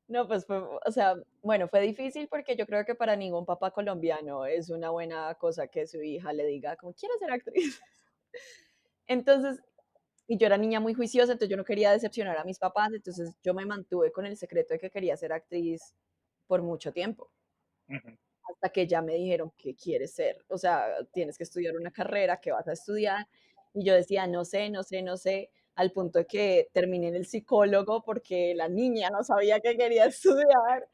[SPEAKER 2] No, pues fue, o sea, bueno, fue difícil porque yo creo que para ningún papá colombiano es una buena cosa que su hija le diga, como, quiero ser actriz. Entonces, y yo era niña muy juiciosa, entonces yo no quería decepcionar a mis papás, entonces yo me mantuve con el secreto de que quería ser actriz por mucho tiempo,
[SPEAKER 1] Ujú.
[SPEAKER 2] hasta que ya me dijeron qué quieres ser, o sea, tienes que estudiar una carrera, qué vas a estudiar, y yo decía, no sé, no sé, no sé, al punto de que terminé en el psicólogo porque la niña no sabía qué quería estudiar,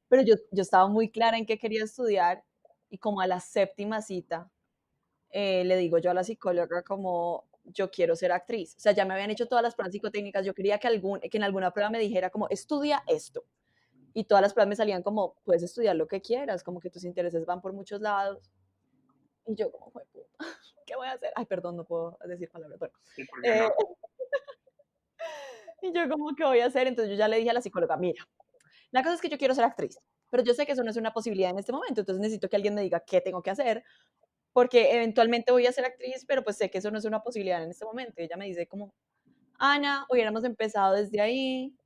[SPEAKER 2] pero yo estaba muy clara en qué quería estudiar y como a la séptima cita le digo yo a la psicóloga como yo quiero ser actriz. O sea, ya me habían hecho todas las pruebas psicotécnicas, yo quería que en alguna prueba me dijera como estudia esto. Y todas las pruebas me salían como puedes estudiar lo que quieras, como que tus intereses van por muchos lados. Y yo como, "Jueputa, ¿qué voy a hacer? Ay, perdón, no puedo decir palabras. Bueno,
[SPEAKER 1] Sí, ¿por qué
[SPEAKER 2] eh,
[SPEAKER 1] no?
[SPEAKER 2] y yo como, ¿qué voy a hacer? Entonces yo ya le dije a la psicóloga, mira, la cosa es que yo quiero ser actriz, pero yo sé que eso no es una posibilidad en este momento, entonces necesito que alguien me diga qué tengo que hacer, porque eventualmente voy a ser actriz, pero pues sé que eso no es una posibilidad en este momento. Y ella me dice como, Ana, hubiéramos empezado desde ahí,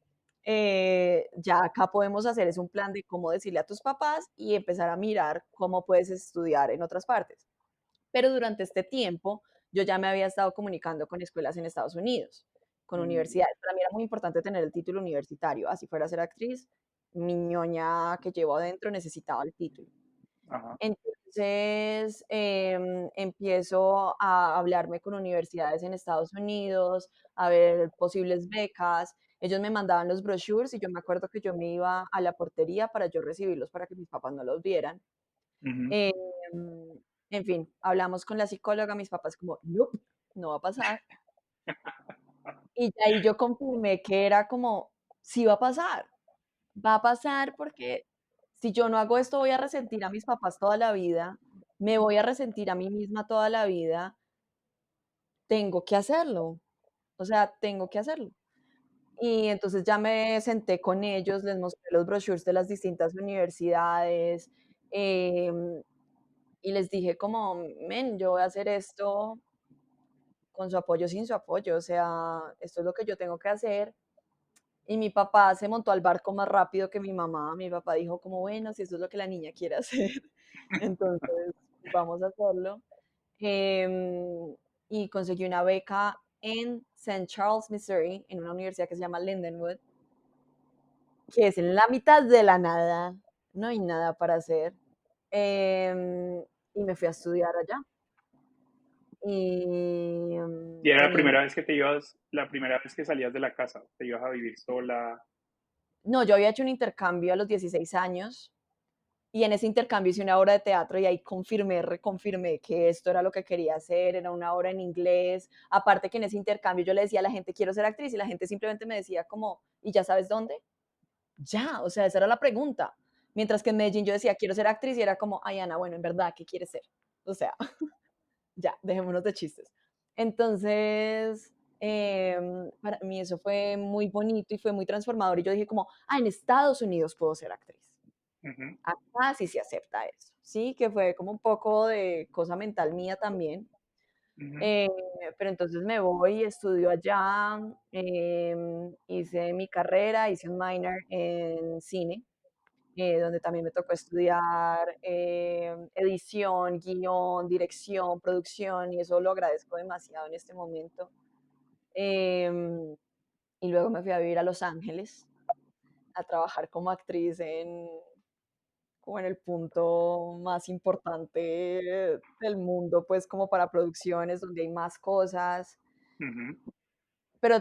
[SPEAKER 2] ya acá podemos hacer es un plan de cómo decirle a tus papás y empezar a mirar cómo puedes estudiar en otras partes. Pero durante este tiempo yo ya me había estado comunicando con escuelas en Estados Unidos, con
[SPEAKER 1] Mm,
[SPEAKER 2] universidades. Para mí era muy importante tener el título universitario, así fuera a ser actriz, mi ñoña que llevo adentro necesitaba el título.
[SPEAKER 1] ajá.
[SPEAKER 2] Entonces, empiezo a hablarme con universidades en Estados Unidos, a ver posibles becas. Ellos me mandaban los brochures y yo me acuerdo que yo me iba a la portería para yo recibirlos para que mis papás no los vieran.
[SPEAKER 1] Ujú.
[SPEAKER 2] Em, en fin, hablamos con la psicóloga, mis papás como, nope, no va a pasar. Y de ahí yo confirmé que era como, sí va a pasar porque si yo no hago esto voy a resentir a mis papás toda la vida, me voy a resentir a mí misma toda la vida, tengo que hacerlo, o sea, tengo que hacerlo. Y entonces ya me senté con ellos, les mostré los brochures de las distintas universidades, em, y les dije como, men, yo voy a hacer esto con su apoyo, sin su apoyo, o sea, esto es lo que yo tengo que hacer. Y mi papá se montó al barco más rápido que mi mamá. Mi papá dijo como, bueno, si eso es lo que la niña quiere hacer, entonces vamos a hacerlo. Em, y conseguí una beca en St. Charles, Missouri, en una universidad que se llama Lindenwood, que es en la mitad de la nada, no hay nada para hacer. Y me fui a estudiar allá. Y
[SPEAKER 1] Y era la
[SPEAKER 2] terminé.
[SPEAKER 1] primera vez que te ibas, la primera vez que salías de la casa, te ibas a vivir sola.
[SPEAKER 2] No, yo había hecho un intercambio a los 16 años. Y en ese intercambio hice una obra de teatro y ahí confirmé, reconfirmé que esto era lo que quería hacer, era una obra en inglés. Aparte que en ese intercambio yo le decía a la gente, quiero ser actriz, y la gente simplemente me decía como, ¿y ya sabes dónde? Ya, o sea, esa era la pregunta. Mientras que en Medellín yo decía, quiero ser actriz, y era como, ay, Ana, bueno, en verdad, ¿qué quieres ser? O sea, ya, dejémonos de chistes. Entonces, para mí eso fue muy bonito y fue muy transformador. Y yo dije como, en Estados Unidos puedo ser actriz.
[SPEAKER 1] Ujú,
[SPEAKER 2] Acá sí se acepta eso, ¿sí? Que fue como un poco de cosa mental mía también.
[SPEAKER 1] ujú,
[SPEAKER 2] Eh, pero entonces me voy, estudio allá, hice mi carrera, hice un minor en cine, donde también me tocó estudiar edición, guión, dirección, producción, y eso lo agradezco demasiado en este momento. Em, y luego me fui a vivir a Los Ángeles a trabajar como actriz como en el punto más importante del mundo, pues como para producciones donde hay más cosas.
[SPEAKER 1] ujú.
[SPEAKER 2] Pero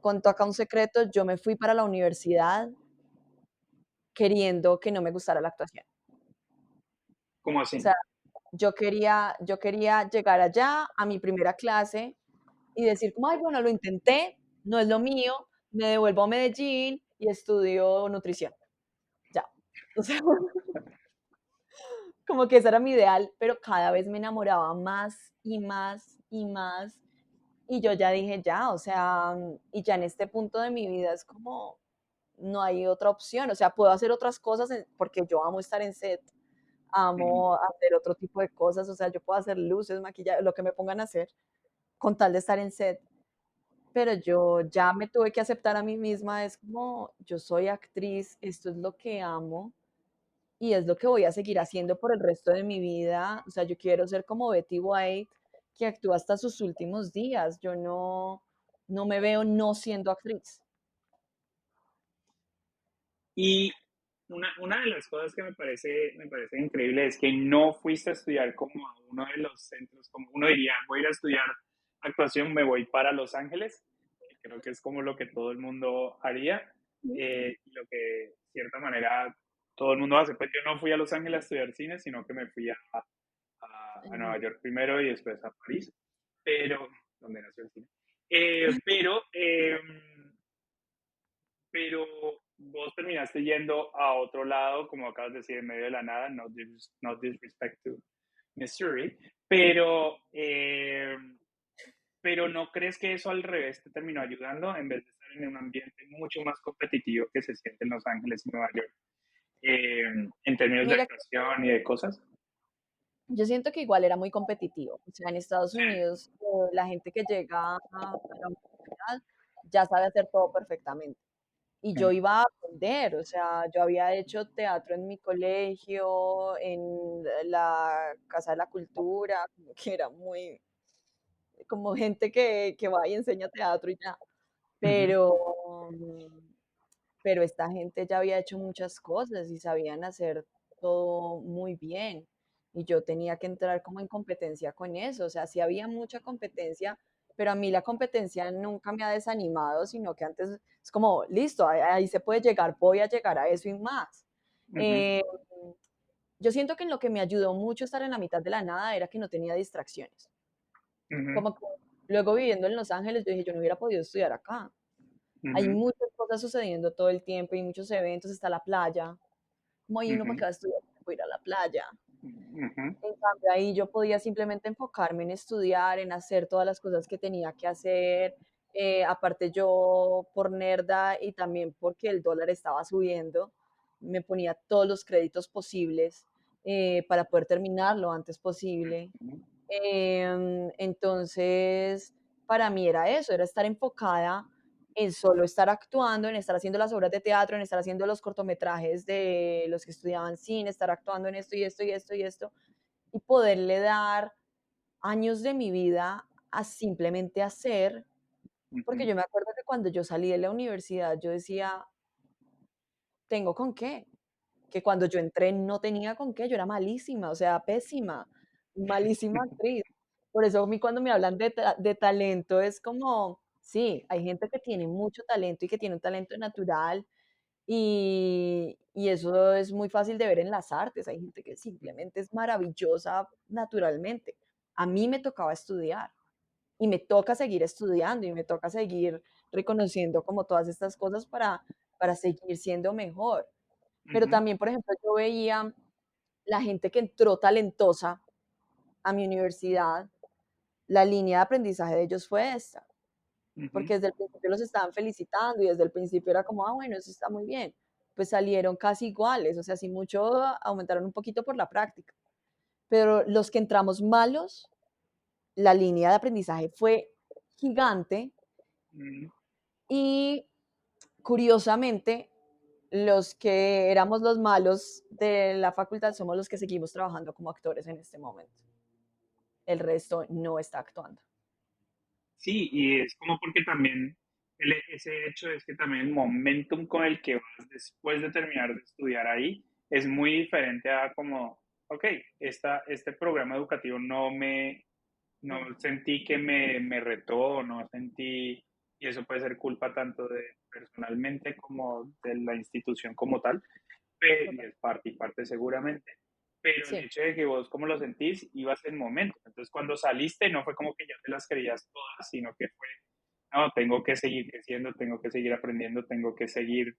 [SPEAKER 2] cuento acá un secreto, yo me fui para la universidad queriendo que no me gustara la actuación.
[SPEAKER 1] ¿Cómo
[SPEAKER 2] O
[SPEAKER 1] así?
[SPEAKER 2] sea, yo quería llegar allá a mi primera clase y decir como, ay, bueno, lo intenté, no es lo mío, me devuelvo a Medellín y estudio nutrición. Ya. O sea, como que ese era mi ideal, pero cada vez me enamoraba más y más y más. Y yo ya dije, ya, o sea, y ya en este punto de mi vida es como, no hay otra opción, o sea, puedo hacer otras cosas porque yo amo estar en set,
[SPEAKER 1] Ujú.
[SPEAKER 2] amo hacer otro tipo de cosas, o sea, yo puedo hacer luces, maquillaje, lo que me pongan a hacer, con tal de estar en set, pero yo ya me tuve que aceptar a mí misma, es como, yo soy actriz, esto es lo que amo, y es lo que voy a seguir haciendo por el resto de mi vida. O sea, yo quiero ser como Betty White, que actúa hasta sus últimos días. Yo no me veo no siendo actriz.
[SPEAKER 1] Y una de las cosas que me parece increíble es que no fuiste a estudiar como a uno de los centros, como uno diría, voy a ir a estudiar actuación, me voy para Los Ángeles. creo que es como lo que todo el mundo haría, y lo que de cierta manera todo el mundo hace. Pues yo no fui a Los Ángeles a estudiar cine, sino que me fui a Nueva York primero y después a París, pero, donde nació el cine. Eh, pero, eh, pero vos terminaste yendo a otro lado, como acabas de decir, en medio de la nada, no disrespect to Missouri, pero ¿no crees que eso al revés te terminó ayudando en vez de estar en un ambiente mucho más competitivo que se siente en Los Ángeles y Nueva York, en términos de
[SPEAKER 2] Mira,
[SPEAKER 1] actuación y de cosas?
[SPEAKER 2] yo siento que igual era muy competitivo. O sea, en Estados
[SPEAKER 1] Sí.
[SPEAKER 2] Unidos, la gente que llega a la universidad ya sabe hacer todo perfectamente. Y yo
[SPEAKER 1] Ujú,
[SPEAKER 2] iba a aprender, o sea, yo había hecho teatro en mi colegio, en la Casa de la Cultura, como que era muy, como gente que va y enseña teatro y ya.
[SPEAKER 1] ujú,
[SPEAKER 2] Pero, pero esta gente ya había hecho muchas cosas y sabían hacer todo muy bien. Y yo tenía que entrar como en competencia con eso. O sea, sí había mucha competencia, pero a mí la competencia nunca me ha desanimado, sino que antes es como, listo, ahí se puede llegar, voy a llegar a eso y más.
[SPEAKER 1] ujú,
[SPEAKER 2] Eh, yo siento que en lo que me ayudó mucho estar en la mitad de la nada era que no tenía distracciones.
[SPEAKER 1] ujú,
[SPEAKER 2] Como que luego viviendo en Los Ángeles, yo dije, yo no hubiera podido estudiar acá. Hay
[SPEAKER 1] ujú,
[SPEAKER 2] muchas cosas sucediendo todo el tiempo y muchos eventos, está la playa. Como hay uno para
[SPEAKER 1] ujú,
[SPEAKER 2] que va a estudiar, puedo ir a la playa.
[SPEAKER 1] ujú,
[SPEAKER 2] En cambio, ahí yo podía simplemente enfocarme en estudiar, en hacer todas las cosas que tenía que hacer. Aparte yo por nerda y también porque el dólar estaba subiendo, me ponía todos los créditos posibles para poder terminar lo antes posible.
[SPEAKER 1] ujú,
[SPEAKER 2] Entonces, para mí era eso, era estar enfocada en solo estar actuando, en estar haciendo las obras de teatro, en estar haciendo los cortometrajes de los que estudiaban cine, estar actuando en esto y esto y esto y esto, y poderle dar años de mi vida a simplemente hacer, porque
[SPEAKER 1] ujú,
[SPEAKER 2] yo me acuerdo que cuando yo salí de la universidad, yo decía, ¿tengo con qué? Que cuando yo entré no tenía con qué, yo era malísima, o sea, pésima, malísima actriz. Por eso a mí cuando me hablan de talento es como, sí, hay gente que tiene mucho talento y que tiene un talento natural y eso es muy fácil de ver en las artes. Hay gente que simplemente es maravillosa naturalmente. A mí me tocaba estudiar y me toca seguir estudiando y me toca seguir reconociendo como todas estas cosas para seguir siendo mejor. Pero
[SPEAKER 1] ujú,
[SPEAKER 2] también, por ejemplo, yo veía la gente que entró talentosa a mi universidad, la línea de aprendizaje de ellos fue esta,
[SPEAKER 1] ujú.
[SPEAKER 2] porque desde el principio los estaban felicitando y desde el principio era como, ah, bueno, eso está muy bien. Pues salieron casi iguales, o sea, sí mucho aumentaron un poquito por la práctica, pero los que entramos malos, la línea de aprendizaje fue gigante
[SPEAKER 1] Mm.
[SPEAKER 2] y curiosamente los que éramos los malos de la facultad somos los que seguimos trabajando como actores en este momento. El resto no está actuando.
[SPEAKER 1] Sí, y es como porque también ese hecho es que también el momentum con el que vas después de terminar de estudiar ahí es muy diferente a como, ok, este programa educativo no sentí que me retó, no sentí, y eso puede ser culpa tanto de personalmente como de la institución como tal, y
[SPEAKER 2] Total.
[SPEAKER 1] es parte y parte seguramente. Pero el
[SPEAKER 2] Sí,
[SPEAKER 1] hecho de que vos, como lo sentís, ibas en momento. Entonces, cuando saliste, no fue como que ya te las creías todas, sino que fue, no, tengo que seguir creciendo, tengo que seguir aprendiendo, tengo que seguir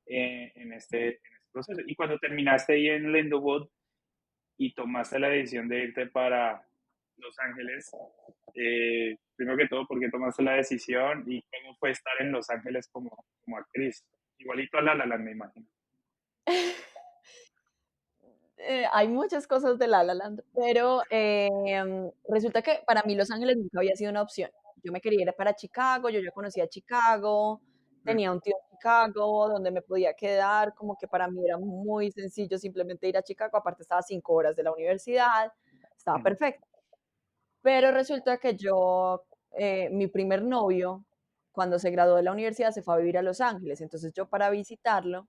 [SPEAKER 1] en este proceso. Y cuando terminaste ahí en Lindenwood y tomaste la decisión de irte para Los Ángeles, primero que todo, ¿por qué tomaste la decisión y cómo fue estar en Los Ángeles como actriz? Igualito a La La Land, me imagino.
[SPEAKER 2] hay muchas cosas de La La Land, pero resulta que para mí Los Ángeles nunca había sido una opción. Yo me quería ir para Chicago, yo ya conocía Chicago, tenía
[SPEAKER 1] Ujú,
[SPEAKER 2] un tío en Chicago donde me podía quedar, como que para mí era muy sencillo simplemente ir a Chicago, aparte estaba a 5 horas de la universidad, estaba
[SPEAKER 1] ujú,
[SPEAKER 2] perfecto. Pero resulta que mi primer novio, cuando se graduó de la universidad, se fue a vivir a Los Ángeles, entonces yo para visitarlo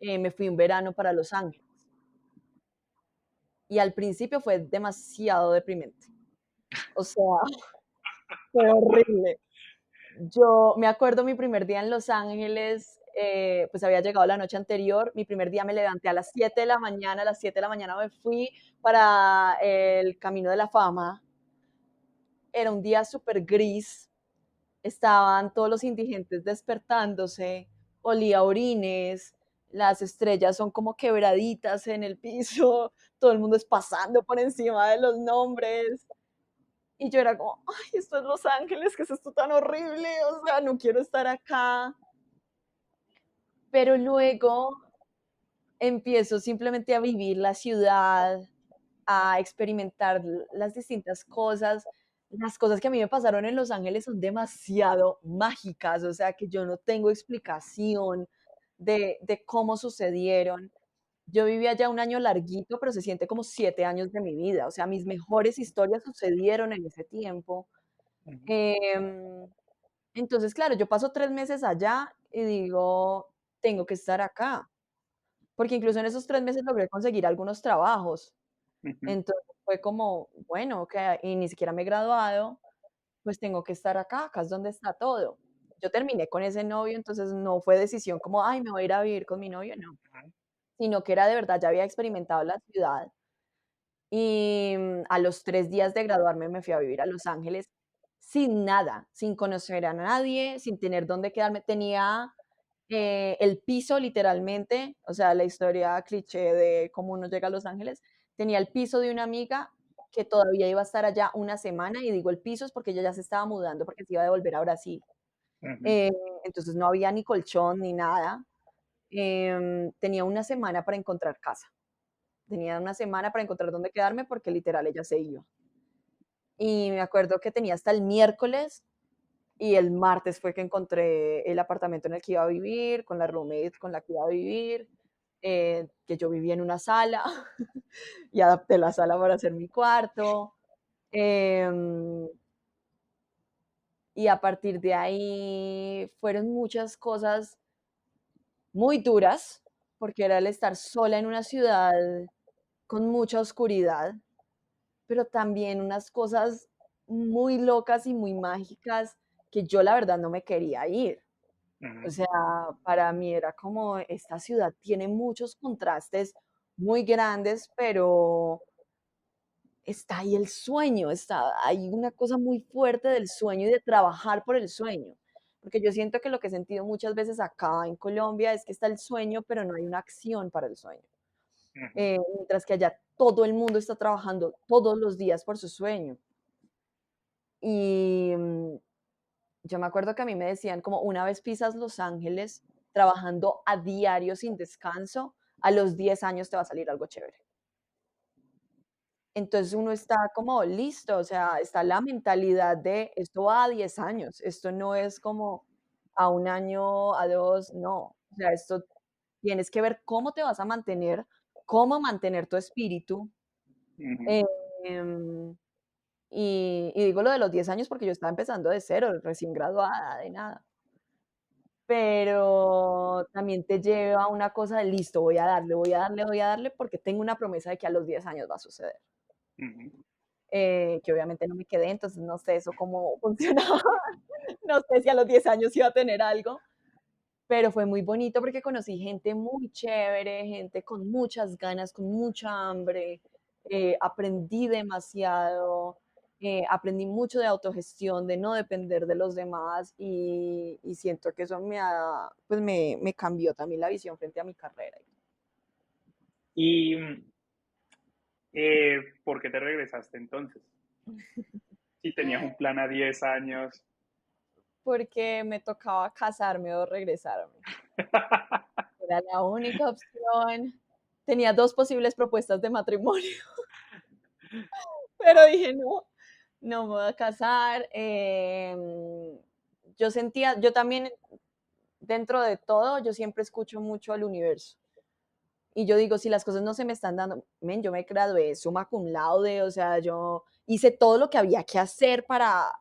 [SPEAKER 2] me fui un verano para Los Ángeles. Y al principio fue demasiado deprimente. O sea, fue horrible. Yo me acuerdo mi primer día en Los Ángeles, pues había llegado la noche anterior, mi primer día me levanté a las 7 de la mañana, a las 7 de la mañana me fui para el Camino de la Fama, era un día súper gris, estaban todos los indigentes despertándose, olía a orines, las estrellas son como quebraditas en el piso, todo el mundo es pasando por encima de los nombres. Y yo era como, ay, esto es Los Ángeles, ¿qué es esto tan horrible? O sea, no quiero estar acá. Pero luego empiezo simplemente a vivir la ciudad, a experimentar las distintas cosas. Las cosas que a mí me pasaron en Los Ángeles son demasiado mágicas, o sea, que yo no tengo explicación de cómo sucedieron. Yo viví allá un año larguito, pero se siente como 7 años de mi vida. O sea, mis mejores historias sucedieron en ese tiempo.
[SPEAKER 1] Ujú,
[SPEAKER 2] Em, entonces, claro, yo paso 3 meses allá y digo, tengo que estar acá, porque incluso en esos 3 meses logré conseguir algunos trabajos.
[SPEAKER 1] ujú,
[SPEAKER 2] Entonces fue como, bueno, que y ni siquiera me he graduado, pues tengo que estar acá, acá es donde está todo. Yo terminé con ese novio, entonces no fue decisión como, ay, me voy a ir a vivir con mi novio, no,
[SPEAKER 1] ajá,
[SPEAKER 2] sino que era de verdad, ya había experimentado la ciudad y a los 3 días de graduarme me fui a vivir a Los Ángeles sin nada, sin conocer a nadie, sin tener dónde quedarme. Tenía el piso literalmente, o sea, la historia cliché de cómo uno llega a Los Ángeles, tenía el piso de una amiga que todavía iba a estar allá una semana, y digo el piso es porque ella ya se estaba mudando porque se iba a devolver a Brasil.
[SPEAKER 1] ujú,
[SPEAKER 2] Eh, entonces no había ni colchón ni nada. Tenía una semana para encontrar casa. Tenía una semana para encontrar dónde quedarme porque literal ella se iba. Y me acuerdo que tenía hasta el miércoles y el martes fue que encontré el apartamento en el que iba a vivir, con la roommate con la que iba a vivir, que yo vivía en una sala y adapté la sala para hacer mi cuarto. em, y a partir de ahí fueron muchas cosas muy duras, porque era el estar sola en una ciudad con mucha oscuridad, pero también unas cosas muy locas y muy mágicas que yo la verdad no me quería ir. O
[SPEAKER 1] ujú,
[SPEAKER 2] sea, para mí era como, esta ciudad tiene muchos contrastes muy grandes, pero está ahí el sueño, está hay una cosa muy fuerte del sueño y de trabajar por el sueño. Porque yo siento que lo que he sentido muchas veces acá en Colombia es que está el sueño, pero no hay una acción para el sueño.
[SPEAKER 1] ujú.
[SPEAKER 2] Mientras que allá todo el mundo está trabajando todos los días por su sueño. Y yo me acuerdo que a mí me decían como una vez pisas Los Ángeles trabajando a diario sin descanso, a los 10 años te va a salir algo chévere. Entonces uno está como listo, o sea, está la mentalidad de esto va a 10 años, esto no es como a un año, a 2, no. O sea, esto tienes que ver cómo te vas a mantener, cómo mantener tu espíritu.
[SPEAKER 1] Ujú,
[SPEAKER 2] em, y digo lo de los 10 años porque yo estaba empezando de cero, recién graduada, de nada. Pero también te lleva a una cosa de listo, voy a darle, voy a darle, voy a darle, porque tengo una promesa de que a los 10 años va a suceder.
[SPEAKER 1] ujú.
[SPEAKER 2] Que obviamente no me quedé, entonces no sé eso cómo funcionaba, no sé si a los 10 años iba a tener algo, pero fue muy bonito porque conocí gente muy chévere, gente con muchas ganas, con mucha hambre, aprendí demasiado, aprendí mucho de autogestión, de no depender de los demás y siento que eso pues me cambió también la visión frente a mi carrera.
[SPEAKER 1] ¿Y por qué te regresaste entonces? Si tenías un plan a 10 años.
[SPEAKER 2] Porque me tocaba casarme o regresarme. Era la única opción. Tenía 2 posibles propuestas de matrimonio, pero
[SPEAKER 1] Wow.
[SPEAKER 2] dije: "No, no me voy a casar". Yo también, dentro de todo, yo siempre escucho mucho al universo. Y yo digo, si las cosas no se me están dando, men, yo me gradué summa cum laude, o sea, yo hice todo lo que había que hacer para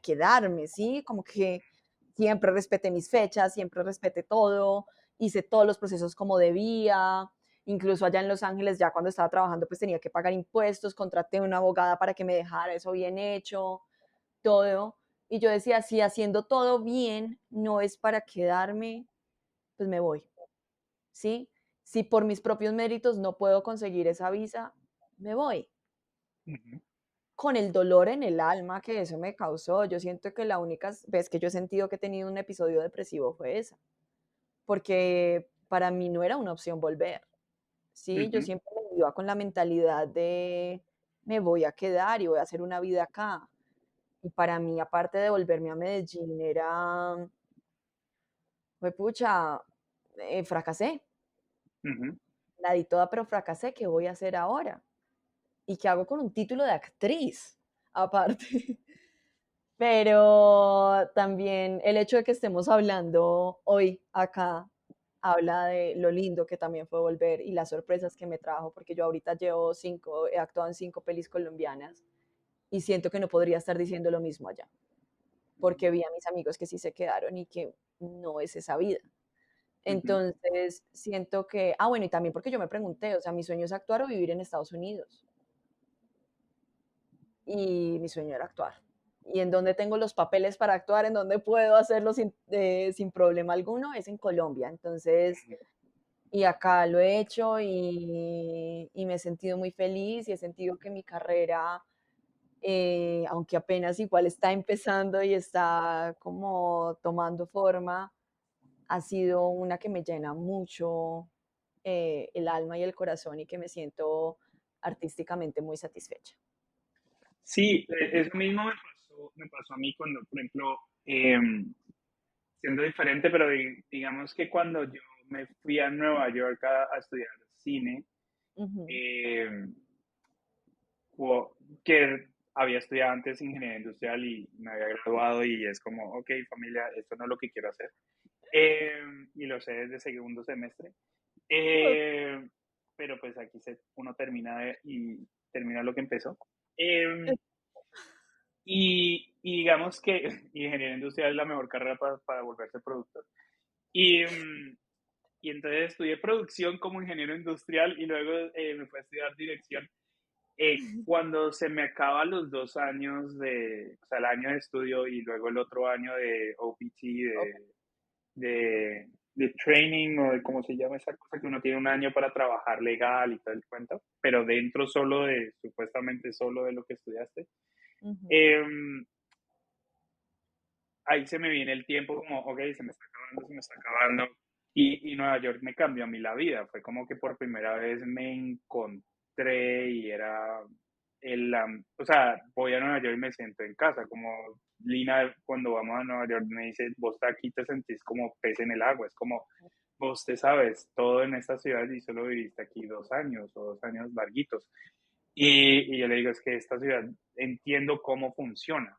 [SPEAKER 2] quedarme, ¿sí? Como que siempre respeté mis fechas, siempre respeté todo, hice todos los procesos como debía, incluso allá en Los Ángeles, ya cuando estaba trabajando, pues tenía que pagar impuestos, contraté una abogada para que me dejara eso bien hecho, todo. Y yo decía, si haciendo todo bien no es para quedarme, pues me voy, ¿sí? Si por mis propios méritos no puedo conseguir esa visa, me voy.
[SPEAKER 1] Ujú,
[SPEAKER 2] Con el dolor en el alma que eso me causó, yo siento que la única vez que yo he sentido que he tenido un episodio depresivo fue esa, porque para mí no era una opción volver, ¿sí? Yo
[SPEAKER 1] ujú.
[SPEAKER 2] siempre me iba con la mentalidad de me voy a quedar y voy a hacer una vida acá. Y para mí, aparte de volverme a Medellín, era, fue pucha, fracasé,
[SPEAKER 1] Ujú.
[SPEAKER 2] la di toda, pero fracasé, ¿qué voy a hacer ahora? ¿Y qué hago con un título de actriz? Aparte. Pero también el hecho de que estemos hablando hoy acá habla de lo lindo que también fue volver y las sorpresas que me trajo, porque yo ahorita llevo 5, he actuado en 5 pelis colombianas y siento que no podría estar diciendo lo mismo allá, porque vi a mis amigos que sí se quedaron y que no es esa vida.
[SPEAKER 1] Ujú.
[SPEAKER 2] Entonces, siento que, bueno, y también porque yo me pregunté, o sea, mi sueño es actuar o vivir en Estados Unidos. Y mi sueño era actuar. Y en donde tengo los papeles para actuar, en donde puedo hacerlo sin problema alguno, es en Colombia. Entonces, y acá lo he hecho y me he sentido muy feliz y he sentido que mi carrera, aunque apenas igual está empezando y está como tomando forma, ha sido una que me llena mucho el alma y el corazón y que me siento artísticamente muy satisfecha.
[SPEAKER 1] Sí, eso mismo me pasó a mí cuando, por ejemplo, siendo diferente, pero digamos que cuando yo me fui a Nueva York a estudiar cine,
[SPEAKER 2] Ujú.
[SPEAKER 1] eh, que había estudiado antes ingeniería industrial y me había graduado y es como, ok, familia, esto no es lo que quiero hacer. Eh, y lo sé desde segundo semestre. Eh, pero pues aquí uno termina y termina lo que empezó. Eh, y digamos que ingeniería industrial es la mejor carrera para volverse productor. Y, y entonces estudié producción como ingeniero industrial y luego me fui a estudiar dirección. Cuando se me acaban los 2 años o sea, el año de estudio y luego el otro año de OPT, de training o de cómo se llama esa cosa que uno tiene un año para trabajar legal y todo el cuento, pero dentro supuestamente solo de lo que estudiaste.
[SPEAKER 2] Ujú.
[SPEAKER 1] Eh, Ahí se me viene el tiempo como, ok, se me está acabando, se me está acabando. Y Nueva York me cambió a mí la vida. Fue como que por primera vez me encontré y era o sea, voy a Nueva York y me siento en casa. Como Lina, cuando vamos a Nueva York, me dice, vos aquí te sentís como pez en el agua. Es como, vos te sabes todo en esta ciudad y solo viviste aquí 2 años o 2 años larguitos. Y yo le digo, es que esta ciudad entiendo cómo funciona,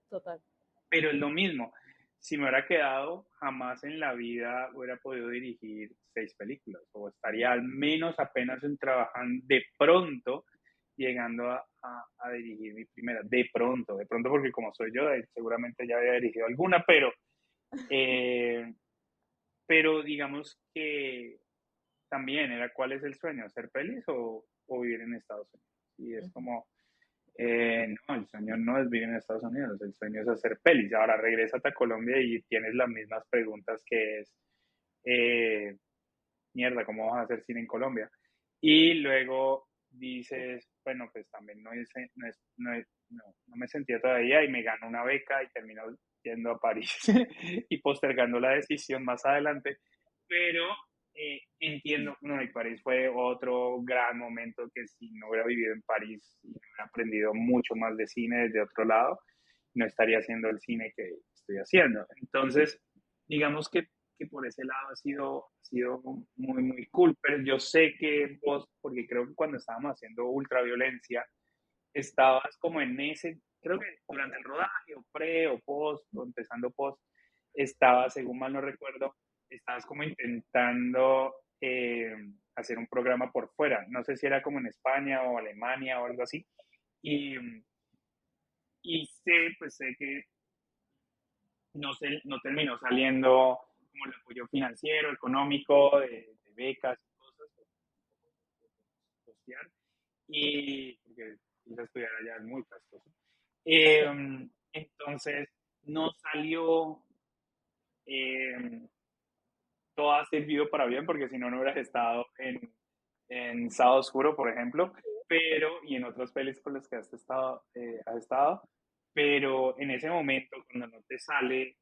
[SPEAKER 2] Total.
[SPEAKER 1] pero es lo mismo. Si me hubiera quedado, jamás en la vida hubiera podido dirigir 6 películas, o estaría al menos apenas trabajando de pronto, llegando a dirigir mi primera, de pronto porque como soy yo, seguramente ya había dirigido alguna, eh, pero digamos que también era cuál es el sueño, hacer pelis o vivir en Estados Unidos. Y es
[SPEAKER 2] Ujú.
[SPEAKER 1] como, no, el sueño no es vivir en Estados Unidos, el sueño es hacer pelis. Ahora regrésate a Colombia y tienes las mismas preguntas que es, eh, mierda, ¿cómo vas a hacer cine en Colombia? Y luego dices, bueno, pues también no me sentía todavía y me gano una beca y termino yendo a París y postergando la decisión más adelante. Pero entiendo, no, y París fue otro gran momento que si no hubiera vivido en París y no hubiera aprendido mucho más de cine desde otro lado, no estaría haciendo el cine que estoy haciendo. Entonces, digamos que por ese lado ha sido muy, muy cool, pero yo sé que vos, porque creo que cuando estábamos haciendo ultraviolencia, estabas como en ese, creo que durante el rodaje, o pre, o post, o empezando post, estabas, según mal no recuerdo, estabas como intentando hacer un programa por fuera, no sé si era como en España o Alemania o algo así, y, y sé que no terminó saliendo como el apoyo financiero, económico, de becas y cosas, costear, y porque ir a estudiar allá es muy costoso. Entonces, no salió, eh, todo ha servido para bien, porque si no, no hubieras estado en Sábado Oscuro, por ejemplo, pero, y en otras pelis con las que has estado, pero en ese momento, cuando no te sale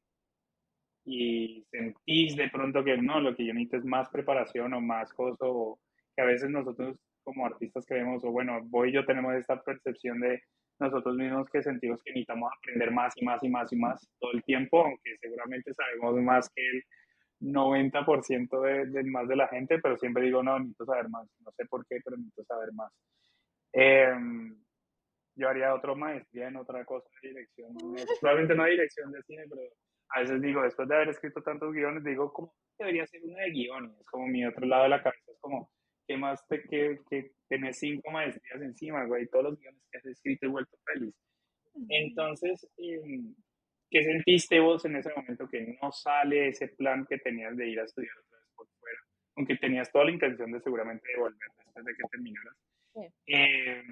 [SPEAKER 1] y sentís de pronto que no, lo que yo necesito es más preparación o más cosas, o que a veces nosotros como artistas creemos, o bueno, vos y yo tenemos esta percepción de nosotros mismos que sentimos que necesitamos aprender más y más y más y más todo el tiempo, aunque seguramente sabemos más que el 90% de más de la gente, pero siempre digo, no, necesito saber más, no sé por qué, pero necesito saber más. Eh, yo haría otra maestría en otra cosa de dirección, probablemente no de dirección de cine, pero a veces digo, después de haber escrito tantos guiones, digo, ¿cómo debería ser una de guiones? Es como mi otro lado de la cabeza, es como, ¿qué más que tenés 5 maestrías encima, güey? Todos los guiones que has escrito y vuelto feliz. Entonces, ¿qué sentiste vos en ese momento que no sale ese plan que tenías de ir a estudiar otra vez por fuera? Aunque tenías toda la intención de seguramente de volver después de que terminaras.
[SPEAKER 2] Sí.
[SPEAKER 1] Eh,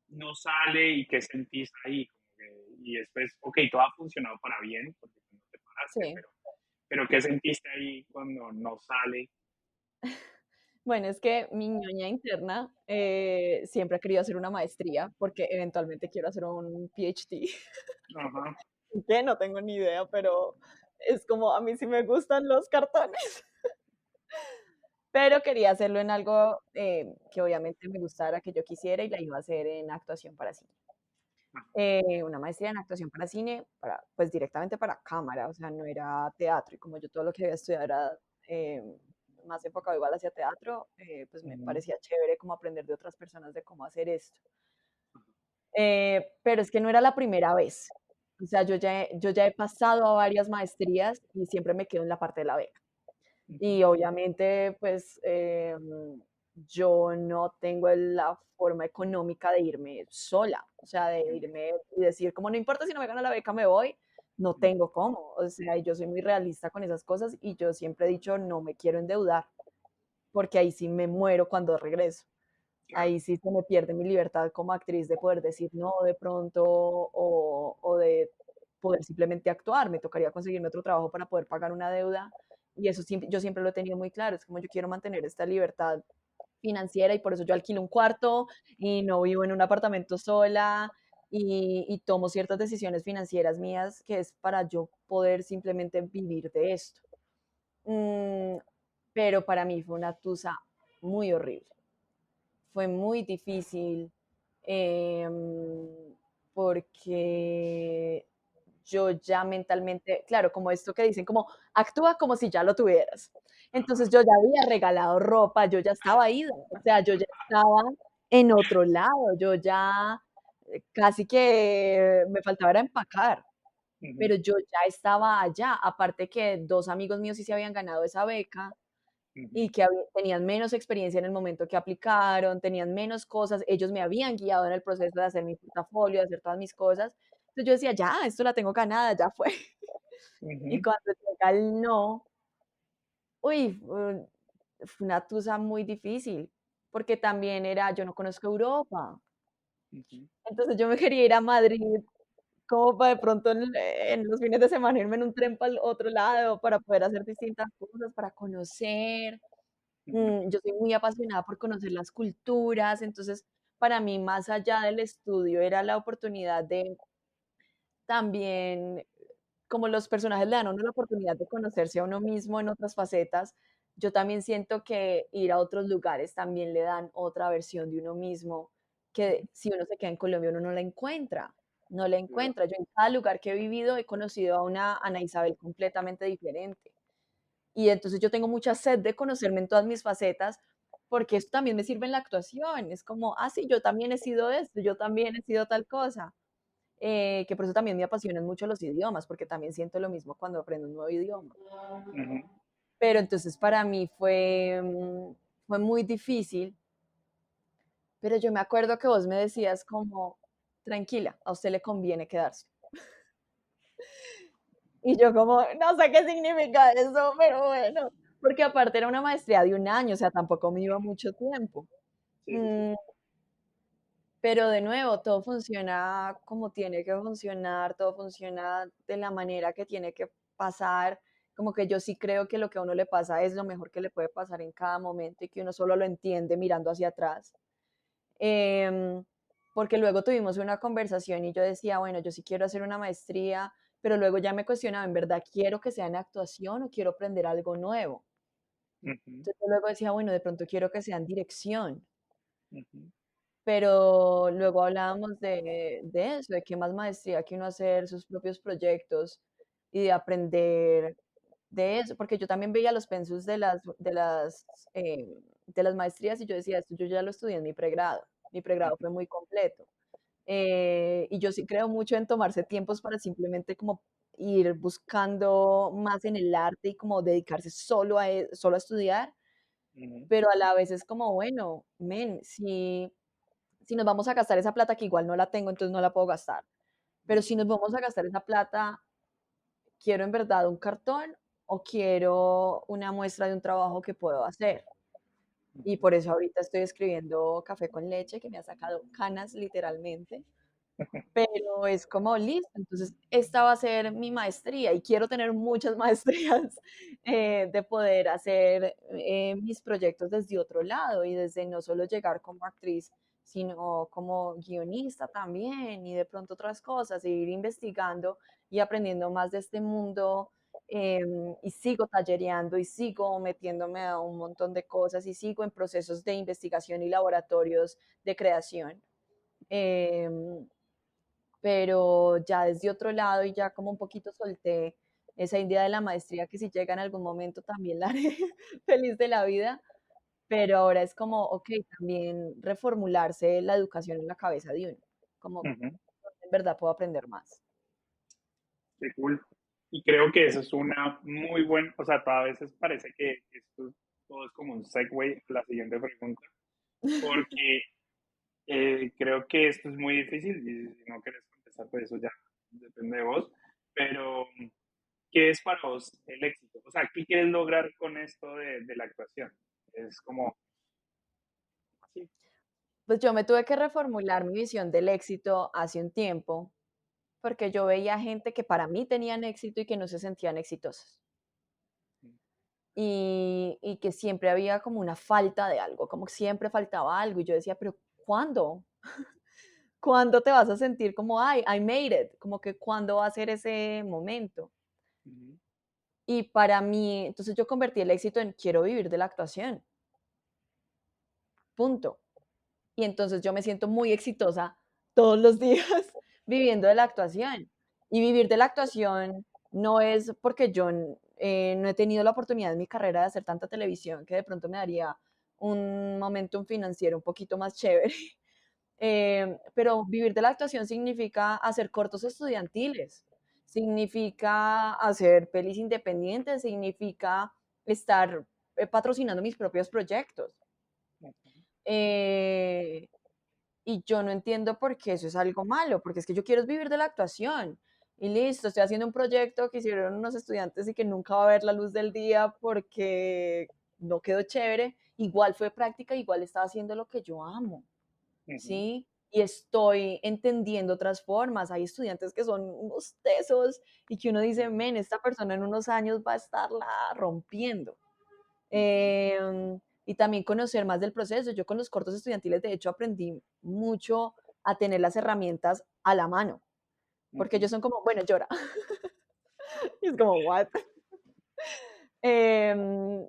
[SPEAKER 1] no sale y qué sentís ahí. Y después, ok, todo ha funcionado para bien, porque no te paraste,
[SPEAKER 2] Sí.
[SPEAKER 1] pero ¿qué sentiste ahí cuando no sale?
[SPEAKER 2] Bueno, es que mi ñoña interna siempre ha querido hacer una maestría porque eventualmente quiero hacer un PhD.
[SPEAKER 1] Ajá.
[SPEAKER 2] ¿Qué? No tengo ni idea, pero es como a mí sí me gustan los cartones. Pero quería hacerlo en algo que obviamente me gustara, que yo quisiera y la iba a hacer en actuación para cine. Una maestría en actuación para cine, pues directamente para cámara, o sea, no era teatro. Y como yo todo lo que había estudiado era eh, más enfocado igual hacia teatro, pues me
[SPEAKER 1] Ujú.
[SPEAKER 2] parecía chévere como aprender de otras personas de cómo hacer esto. Pero es que no era la primera vez. O sea, yo ya he pasado a varias maestrías y siempre me quedo en la parte de la beca.
[SPEAKER 1] Ujú.
[SPEAKER 2] Y obviamente, pues yo no tengo la forma económica de irme sola, o sea, de irme y decir, como no importa si no me gano la beca, me voy, no tengo cómo. O sea, yo soy muy realista con esas cosas y yo siempre he dicho, no me quiero endeudar, porque ahí sí me muero cuando regreso.
[SPEAKER 1] Claro.
[SPEAKER 2] Ahí sí se me pierde mi libertad como actriz de poder decir no de pronto o de poder simplemente actuar. Me tocaría conseguirme otro trabajo para poder pagar una deuda y eso yo siempre lo he tenido muy claro. Es como yo quiero mantener esta libertad financiera y por eso yo alquilo un cuarto y no vivo en un apartamento sola y tomo ciertas decisiones financieras mías que es para yo poder simplemente vivir de esto. Mm, pero para mí fue una tusa muy horrible, fue muy difícil porque yo ya mentalmente, claro, como esto que dicen, como actúa como si ya lo tuvieras. Entonces yo ya había regalado ropa, yo ya estaba ida, o sea, yo ya estaba en otro lado, yo ya casi que me faltaba era empacar,
[SPEAKER 1] Ujú.
[SPEAKER 2] pero yo ya estaba allá, aparte que dos amigos míos sí se habían ganado esa beca,
[SPEAKER 1] Ujú.
[SPEAKER 2] y que tenían menos experiencia en el momento que aplicaron, tenían menos cosas, ellos me habían guiado en el proceso de hacer mi portafolio, de hacer todas mis cosas. Entonces yo decía, ya, esto la tengo ganada, ya fue. Y
[SPEAKER 1] Ujú.
[SPEAKER 2] cuando llega el no, uy, fue una tusa muy difícil, porque también era, yo no conozco Europa.
[SPEAKER 1] Ujú.
[SPEAKER 2] Entonces yo me quería ir a Madrid como para de pronto en los fines de semana irme en un tren para el otro lado, para poder hacer distintas cosas, para conocer.
[SPEAKER 1] Ujú.
[SPEAKER 2] Yo soy muy apasionada por conocer las culturas, entonces para mí más allá del estudio era la oportunidad de también, como los personajes le dan a uno la oportunidad de conocerse a uno mismo en otras facetas, yo también siento que ir a otros lugares también le dan otra versión de uno mismo, que si uno se queda en Colombia uno no la encuentra, no la
[SPEAKER 1] Claro.
[SPEAKER 2] encuentra. Yo en cada lugar que he vivido he conocido a una Ana Isabel completamente diferente. Y entonces yo tengo mucha sed de conocerme en todas mis facetas, porque esto también me sirve en la actuación. Es como, ah, sí, yo también he sido esto, yo también he sido tal cosa. Que por eso también me apasionan mucho los idiomas, porque también siento lo mismo cuando aprendo un nuevo idioma.
[SPEAKER 1] Ujú.
[SPEAKER 2] Pero entonces para mí fue muy difícil, pero yo me acuerdo que vos me decías como, tranquila, a usted le conviene quedarse. Y yo como, no sé qué significa eso, pero bueno, porque aparte era una maestría de un año, o sea, tampoco me iba mucho tiempo.
[SPEAKER 1] Sí, sí, sí.
[SPEAKER 2] Mm, pero de nuevo, todo funciona como tiene que funcionar, todo funciona de la manera que tiene que pasar. Como que yo sí creo que lo que a uno le pasa es lo mejor que le puede pasar en cada momento y que uno solo lo entiende mirando hacia atrás. Em, Porque luego tuvimos una conversación y yo decía, bueno, yo sí quiero hacer una maestría, pero luego ya me cuestionaba, ¿en verdad quiero que sea en actuación o quiero aprender algo nuevo?
[SPEAKER 1] Ujú,
[SPEAKER 2] Entonces yo luego decía, bueno, de pronto quiero que sea en dirección,
[SPEAKER 1] ujú,
[SPEAKER 2] pero luego hablábamos de eso, de qué más maestría que uno hacer sus propios proyectos y de aprender de eso, porque yo también veía los pensus de las maestrías y yo decía, esto yo ya lo estudié en mi pregrado
[SPEAKER 1] ujú,
[SPEAKER 2] fue muy completo. Y yo sí creo mucho en tomarse tiempos para simplemente como ir buscando más en el arte y como dedicarse solo a estudiar,
[SPEAKER 1] ujú,
[SPEAKER 2] pero a la vez es como, bueno, men, si nos vamos a gastar esa plata que igual no la tengo, entonces no la puedo gastar, pero si
[SPEAKER 1] ujú,
[SPEAKER 2] nos vamos a gastar esa plata, ¿quiero en verdad un cartón o quiero una muestra de un trabajo que puedo hacer? Y
[SPEAKER 1] ujú.
[SPEAKER 2] por eso ahorita estoy escribiendo Café con leche, que me ha sacado canas literalmente. Pero es como listo, entonces esta va a ser mi maestría y quiero tener muchas maestrías de poder hacer mis proyectos desde otro lado y desde no solo llegar como actriz, sino como guionista también y de pronto otras cosas, e ir investigando y aprendiendo más de este mundo y sigo tallereando y sigo metiéndome a un montón de cosas y sigo en procesos de investigación y laboratorios de creación. em, pero ya desde otro lado y ya como un poquito solté esa idea de la maestría que si llega en algún momento también la haré feliz de la vida, pero ahora es como, ok, también reformularse la educación en la cabeza de uno, como
[SPEAKER 1] Ujú.
[SPEAKER 2] en verdad puedo aprender más.
[SPEAKER 1] Qué cool. Y creo que eso es una muy buena, o sea, a veces parece que esto todo es como un segue a la siguiente pregunta, porque creo que esto es muy difícil y si no quieres contestar, pues eso ya depende de vos, pero ¿qué es para vos el éxito? O sea, ¿qué quieres lograr con esto de la actuación? Es como, sí.
[SPEAKER 2] Pues yo me tuve que reformular mi visión del éxito hace un tiempo, porque yo veía gente que para mí tenían éxito y que no se sentían exitosos. Y que siempre había como una falta de algo, como que siempre faltaba algo. Y yo decía, pero ¿cuándo? ¿Cuándo te vas a sentir como, ay, I made it? Como que ¿cuándo va a ser ese momento?
[SPEAKER 1] Ujú,
[SPEAKER 2] Y para mí, entonces yo convertí el éxito en quiero vivir de la actuación, punto. Y entonces yo me siento muy exitosa todos los días viviendo de la actuación. Y vivir de la actuación no es porque yo no he tenido la oportunidad en mi carrera de hacer tanta televisión que de pronto me daría un momentum financiero un poquito más chévere. Pero vivir de la actuación significa hacer cortos estudiantiles, significa hacer pelis independientes, significa estar patrocinando mis propios proyectos.
[SPEAKER 1] ujú,
[SPEAKER 2] Eh, y yo no entiendo por qué eso es algo malo, porque es que yo quiero es vivir de la actuación. Y listo, estoy haciendo un proyecto que hicieron unos estudiantes y que nunca va a ver la luz del día porque no quedó chévere. Igual fue práctica, igual estaba haciendo lo que yo amo,
[SPEAKER 1] ujú,
[SPEAKER 2] ¿sí? Y estoy entendiendo otras formas. Hay estudiantes que son unos tesos y que uno dice,
[SPEAKER 1] ujú,
[SPEAKER 2] men, esta persona en unos años va a estarla rompiendo.
[SPEAKER 1] ujú,
[SPEAKER 2] Y también conocer más del proceso. Yo con los cortos estudiantiles, de hecho, aprendí mucho a tener las herramientas a la mano, porque ellos
[SPEAKER 1] ujú,
[SPEAKER 2] son como, bueno, llora. Y es como, ¿what?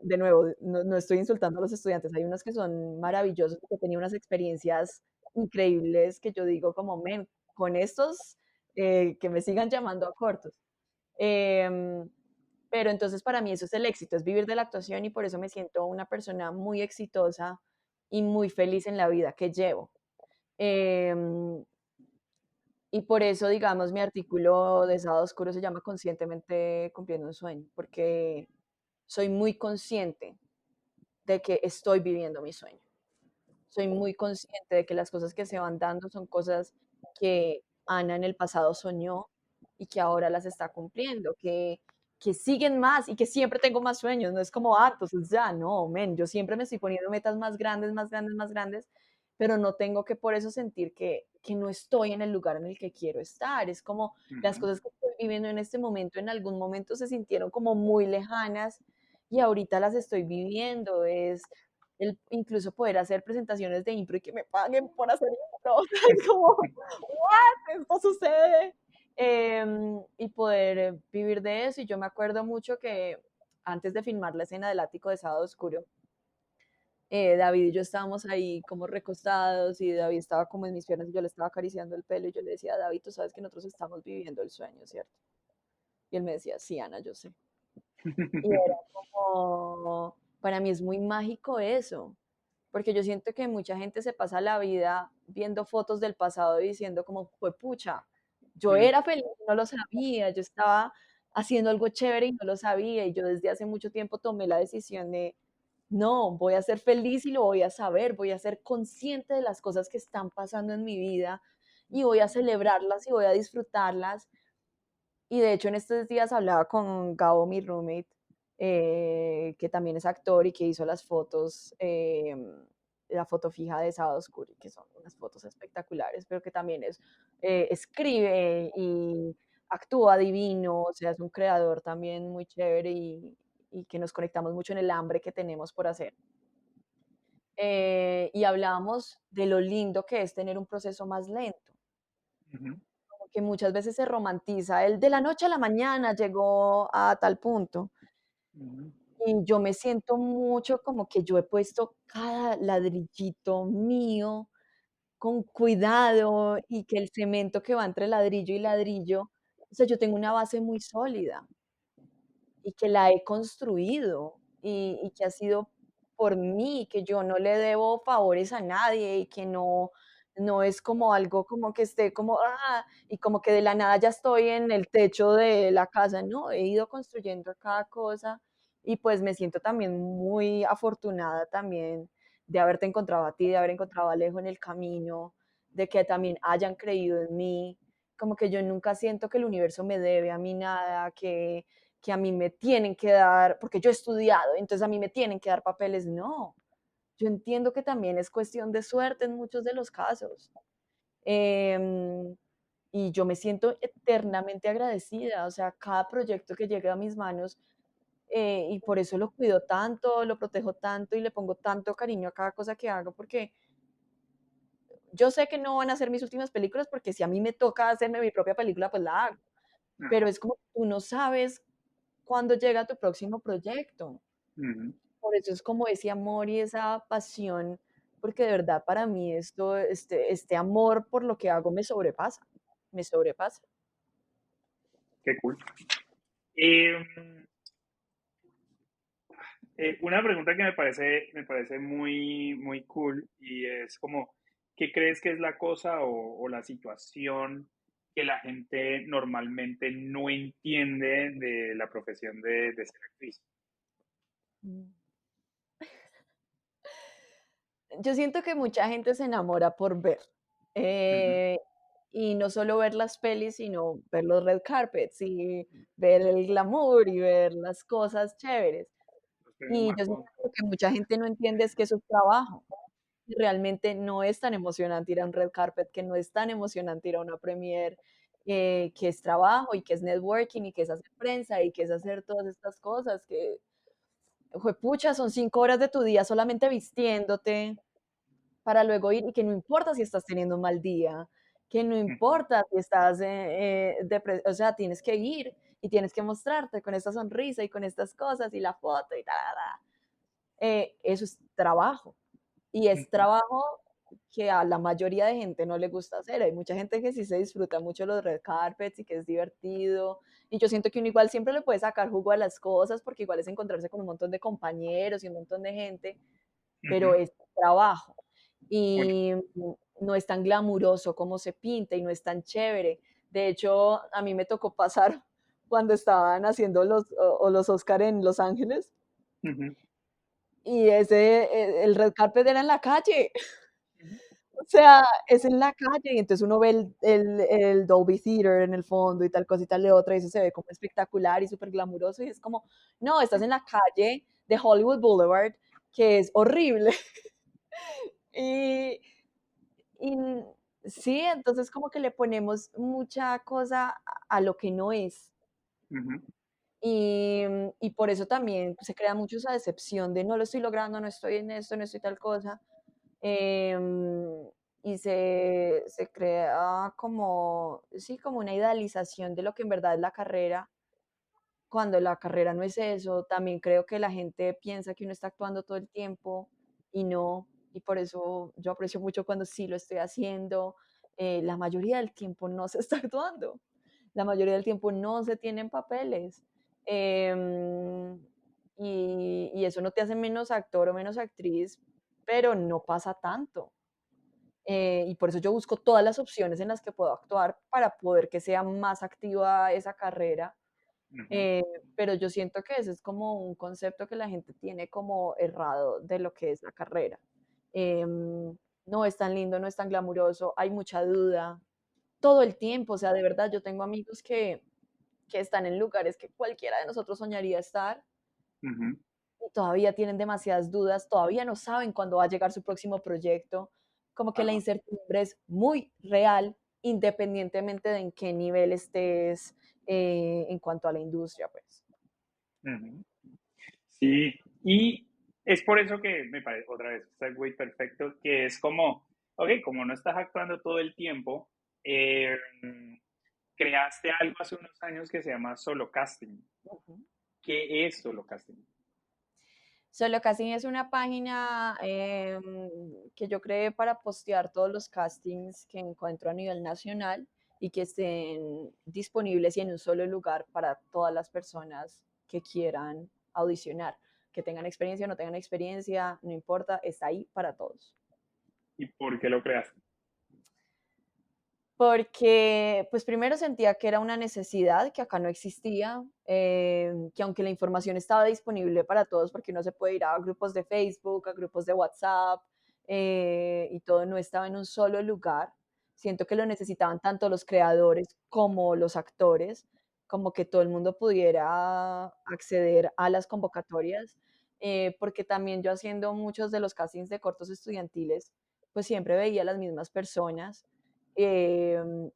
[SPEAKER 2] De nuevo, no estoy insultando a los estudiantes, hay unos que son maravillosos, que tenía unas experiencias increíbles que yo digo como, men, con estos, que me sigan llamando a cortos. Em, pero entonces para mí eso es el éxito, es vivir de la actuación y por eso me siento una persona muy exitosa y muy feliz en la vida que llevo. Em, y por eso, digamos, mi artículo de Sábado Oscuro se llama Conscientemente cumpliendo un sueño, porque soy muy consciente de que estoy viviendo mi sueño. Soy muy consciente de que las cosas que se van dando son cosas que Ana en el pasado soñó y que ahora las está cumpliendo, que siguen más y que siempre tengo más sueños. No es como, entonces ya, no, men, yo siempre me estoy poniendo metas más grandes, más grandes, más grandes. pero no tengo que por eso sentir que no estoy en el lugar en el que quiero estar. Es como las
[SPEAKER 1] Ujú,
[SPEAKER 2] cosas que estoy viviendo en este momento, en algún momento se sintieron como muy lejanas y ahorita las estoy viviendo. Es el incluso poder hacer presentaciones de impro y que me paguen por hacer impro. O sea, es como, ¿what? Esto sucede. Y poder vivir de eso. Y yo me acuerdo mucho que antes de filmar la escena del ático de Sábado Oscuro, David y yo estábamos ahí como recostados y David estaba como en mis piernas y yo le estaba acariciando el pelo y yo le decía, David, tú sabes que nosotros estamos viviendo el sueño, ¿cierto? Y él me decía, sí, Ana, yo sé. Y era como, para mí es muy mágico eso, porque yo siento que mucha gente se pasa la vida viendo fotos del pasado y diciendo como, fue pucha, yo
[SPEAKER 1] mm,
[SPEAKER 2] era feliz y no lo sabía, yo estaba haciendo algo chévere y no lo sabía y yo desde hace mucho tiempo tomé la decisión de no, voy a ser feliz y lo voy a saber, voy a ser consciente de las cosas que están pasando en mi vida y voy a celebrarlas y voy a disfrutarlas. Y de hecho en estos días hablaba con Gabo, mi roommate, que también es actor y que hizo las fotos, la foto fija de Sábado Oscuro, que son unas fotos espectaculares, pero que también escribe y actúa divino, o sea, es un creador también muy chévere y que nos conectamos mucho en el hambre que tenemos por hacer. Y hablábamos de lo lindo que es tener un proceso más lento,
[SPEAKER 1] ujú,
[SPEAKER 2] como que muchas veces se romantiza el de la noche a la mañana llegó a tal punto.
[SPEAKER 1] ujú,
[SPEAKER 2] Y yo me siento mucho como que yo he puesto cada ladrillito mío con cuidado y que el cemento que va entre ladrillo y ladrillo, o sea, yo tengo una base muy sólida y que la he construido y que ha sido por mí, que yo no le debo favores a nadie y que no es como algo como que esté como, y como que de la nada ya estoy en el techo de la casa, no, he ido construyendo cada cosa y pues me siento también muy afortunada también de haberte encontrado a ti, de haber encontrado a Alejo en el camino, de que también hayan creído en mí, como que yo nunca siento que el universo me debe a mí nada, que a mí me tienen que dar, porque yo he estudiado, entonces a mí me tienen que dar papeles. No, yo entiendo que también es cuestión de suerte en muchos de los casos. Em, y yo me siento eternamente agradecida, o sea, cada proyecto que llega a mis manos, y por eso lo cuido tanto, lo protejo tanto y le pongo tanto cariño a cada cosa que hago, porque yo sé que no van a ser mis últimas películas, porque si a mí me toca hacerme mi propia película, pues la hago, pero
[SPEAKER 1] ajá,
[SPEAKER 2] es como tú no sabes cuándo llega tu próximo proyecto.
[SPEAKER 1] ujú.
[SPEAKER 2] Por eso es como ese amor y esa pasión, porque de verdad para mí este amor por lo que hago me sobrepasa, me sobrepasa.
[SPEAKER 1] Qué cool. Em, una pregunta que me parece muy, muy cool y es como, ¿qué crees que es la cosa o la situación que la gente normalmente no entiende de la profesión de ser actriz?
[SPEAKER 2] Mm. Yo siento que mucha gente se enamora por ver,
[SPEAKER 1] Ujú.
[SPEAKER 2] eh, y no solo ver las pelis, sino ver los red carpets y ver el glamour y ver las cosas chéveres.
[SPEAKER 1] Los premios
[SPEAKER 2] Y yo siento
[SPEAKER 1] Marconi.
[SPEAKER 2] que lo que mucha gente no entiende es que eso es trabajo. Y realmente no es tan emocionante ir a un red carpet, que no es tan emocionante ir a una premiere, que es trabajo y que es networking y que es hacer prensa y que es hacer todas estas cosas que, juepucha, son 5 horas de tu día solamente vistiéndote para luego ir y que no importa si estás teniendo un mal día, que no
[SPEAKER 1] Ujú,
[SPEAKER 2] importa si estás, o sea, tienes que ir y tienes que mostrarte con esta sonrisa y con estas cosas y la foto y tal, eso es trabajo. Y es
[SPEAKER 1] ujú,
[SPEAKER 2] trabajo que a la mayoría de gente no le gusta hacer. Hay mucha gente que sí se disfruta mucho los red carpets y que es divertido. Y yo siento que uno igual siempre le puede sacar jugo a las cosas porque igual es encontrarse con un montón de compañeros y un montón de gente, pero
[SPEAKER 1] ujú.
[SPEAKER 2] es trabajo.
[SPEAKER 1] Mucho.
[SPEAKER 2] Y no es tan glamuroso como se pinta y no es tan chévere. De hecho, a mí me tocó pasar cuando estaban haciendo los Oscar en Los Ángeles
[SPEAKER 1] Ujú,
[SPEAKER 2] y el red carpet era en la calle.
[SPEAKER 1] ujú,
[SPEAKER 2] O sea, es en la calle y entonces uno ve el Dolby Theater en el fondo y tal cosa y tal de otra y eso se ve como espectacular y súper glamuroso y es como, no, estás en la calle de Hollywood Boulevard, que es horrible. Y, Y sí, entonces como que le ponemos mucha cosa a lo que no es.
[SPEAKER 1] Ujú,
[SPEAKER 2] Y por eso también se crea mucho esa decepción de no lo estoy logrando, no estoy en esto, no estoy tal cosa. Em, y se crea como, sí, como una idealización de lo que en verdad es la carrera, cuando la carrera no es eso. También creo que la gente piensa que uno está actuando todo el tiempo y no, y por eso yo aprecio mucho cuando sí lo estoy haciendo. La mayoría del tiempo no se está actuando, la mayoría del tiempo no se tienen papeles. Em, y eso no te hace menos actor o menos actriz, pero no pasa tanto. Y por eso yo busco todas las opciones en las que puedo actuar para poder que sea más activa esa carrera.
[SPEAKER 1] ujú,
[SPEAKER 2] Eh, pero yo siento que ese es como un concepto que la gente tiene como errado de lo que es la carrera. No es tan lindo, no es tan glamuroso, hay mucha duda todo el tiempo. O sea, de verdad, yo tengo amigos que están en lugares que cualquiera de nosotros soñaría estar
[SPEAKER 1] ujú.
[SPEAKER 2] y todavía tienen demasiadas dudas, todavía no saben cuándo va a llegar su próximo proyecto. Como que la
[SPEAKER 1] Ajá.
[SPEAKER 2] incertidumbre es muy real, independientemente de en qué nivel estés en cuanto a la industria, pues.
[SPEAKER 1] Ujú. Sí, y es por eso que me parece, otra vez, segue perfecto, que es como, ok, como no estás actuando todo el tiempo, eh, creaste algo hace unos años que se llama solo casting.
[SPEAKER 2] Ujú.
[SPEAKER 1] ¿Qué es solo casting?
[SPEAKER 2] Solo Casting es una página que yo creé para postear todos los castings que encuentro a nivel nacional y que estén disponibles y en un solo lugar para todas las personas que quieran audicionar, que tengan experiencia o no tengan experiencia, no importa, está ahí para todos.
[SPEAKER 1] ¿Y por qué lo creaste?
[SPEAKER 2] Porque, pues primero sentía que era una necesidad que acá no existía, que aunque la información estaba disponible para todos, porque uno se puede ir a grupos de Facebook, a grupos de WhatsApp, y todo no estaba en un solo lugar. Siento que lo necesitaban tanto los creadores como los actores, como que todo el mundo pudiera acceder a las convocatorias, porque también yo haciendo muchos de los castings de cortos estudiantiles, pues siempre veía a las mismas personas.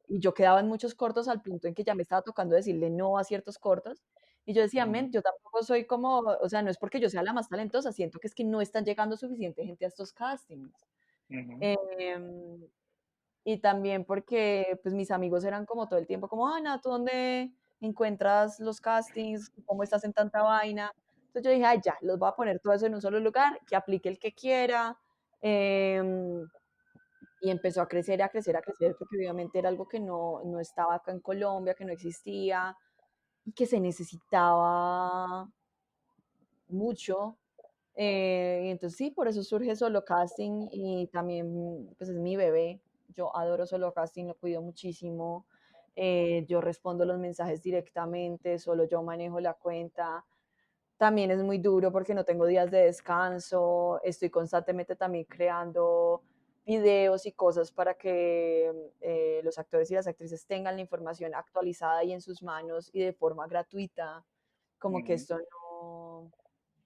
[SPEAKER 2] Y yo quedaba en muchos cortos al punto en que ya me estaba tocando decirle no a ciertos cortos. Y yo decía,
[SPEAKER 1] Ujú,
[SPEAKER 2] men, yo tampoco soy como, o sea, no es porque yo sea la más talentosa, siento que es que no están llegando suficiente gente a estos castings.
[SPEAKER 1] ujú,
[SPEAKER 2] Em, y también porque pues mis amigos eran como todo el tiempo como, Ana, ¿tú dónde encuentras los castings? ¿Cómo estás en tanta vaina? Entonces yo dije, ay, ya, los voy a poner todo eso en un solo lugar, que aplique el que quiera. Em, y empezó a crecer, a crecer, a crecer, porque obviamente era algo que no estaba acá en Colombia, que no existía y que se necesitaba mucho. Y entonces sí, por eso surge Solo Casting y también pues es mi bebé. Yo adoro Solo Casting, lo cuido muchísimo. Yo respondo los mensajes directamente, solo yo manejo la cuenta. También es muy duro porque no tengo días de descanso, estoy constantemente también creando videos y cosas para que los actores y las actrices tengan la información actualizada y en sus manos y de forma gratuita, como que
[SPEAKER 1] ujú,
[SPEAKER 2] esto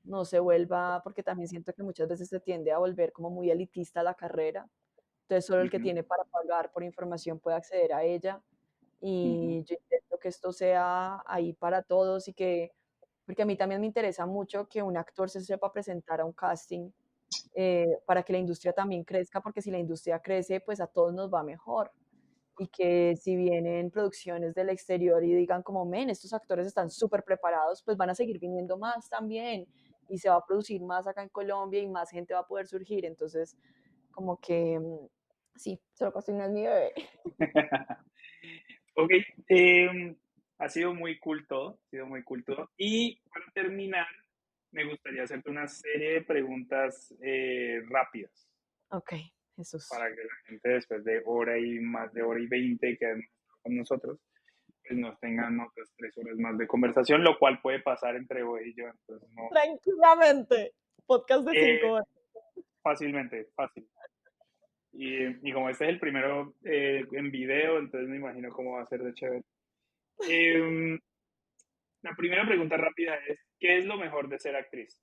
[SPEAKER 2] no se vuelva, porque también siento que muchas veces se tiende a volver como muy elitista la carrera, entonces solo el que
[SPEAKER 1] ujú,
[SPEAKER 2] tiene para pagar por información puede acceder a ella
[SPEAKER 1] ujú,
[SPEAKER 2] y yo intento que esto sea ahí para todos y que, porque a mí también me interesa mucho que un actor se sepa presentar a un casting para que la industria también crezca, porque si la industria crece, pues a todos nos va mejor. Y que si vienen producciones del exterior y digan como, men, estos actores están súper preparados, pues van a seguir viniendo más también y se va a producir más acá en Colombia y más gente va a poder surgir. Entonces, como que, sí, solo casting no es mi bebé.
[SPEAKER 1] Ok, em, ha sido muy cool todo, ha sido muy cool todo. Y para terminar, me gustaría hacerte una serie de preguntas rápidas
[SPEAKER 2] Ok, Jesús.
[SPEAKER 1] para que la gente después de hora y más de hora y 20 que han estado con nosotros, pues nos tengan otras 3 horas más de conversación, lo cual puede pasar entre hoy y yo. Entonces, no,
[SPEAKER 2] Tranquilamente. Podcast de
[SPEAKER 1] eh,
[SPEAKER 2] 5 horas.
[SPEAKER 1] fácilmente, fácil. Y como este es el primero en video, entonces me imagino cómo va a ser de chévere. Em, la primera pregunta rápida es, ¿qué es lo mejor de ser actriz?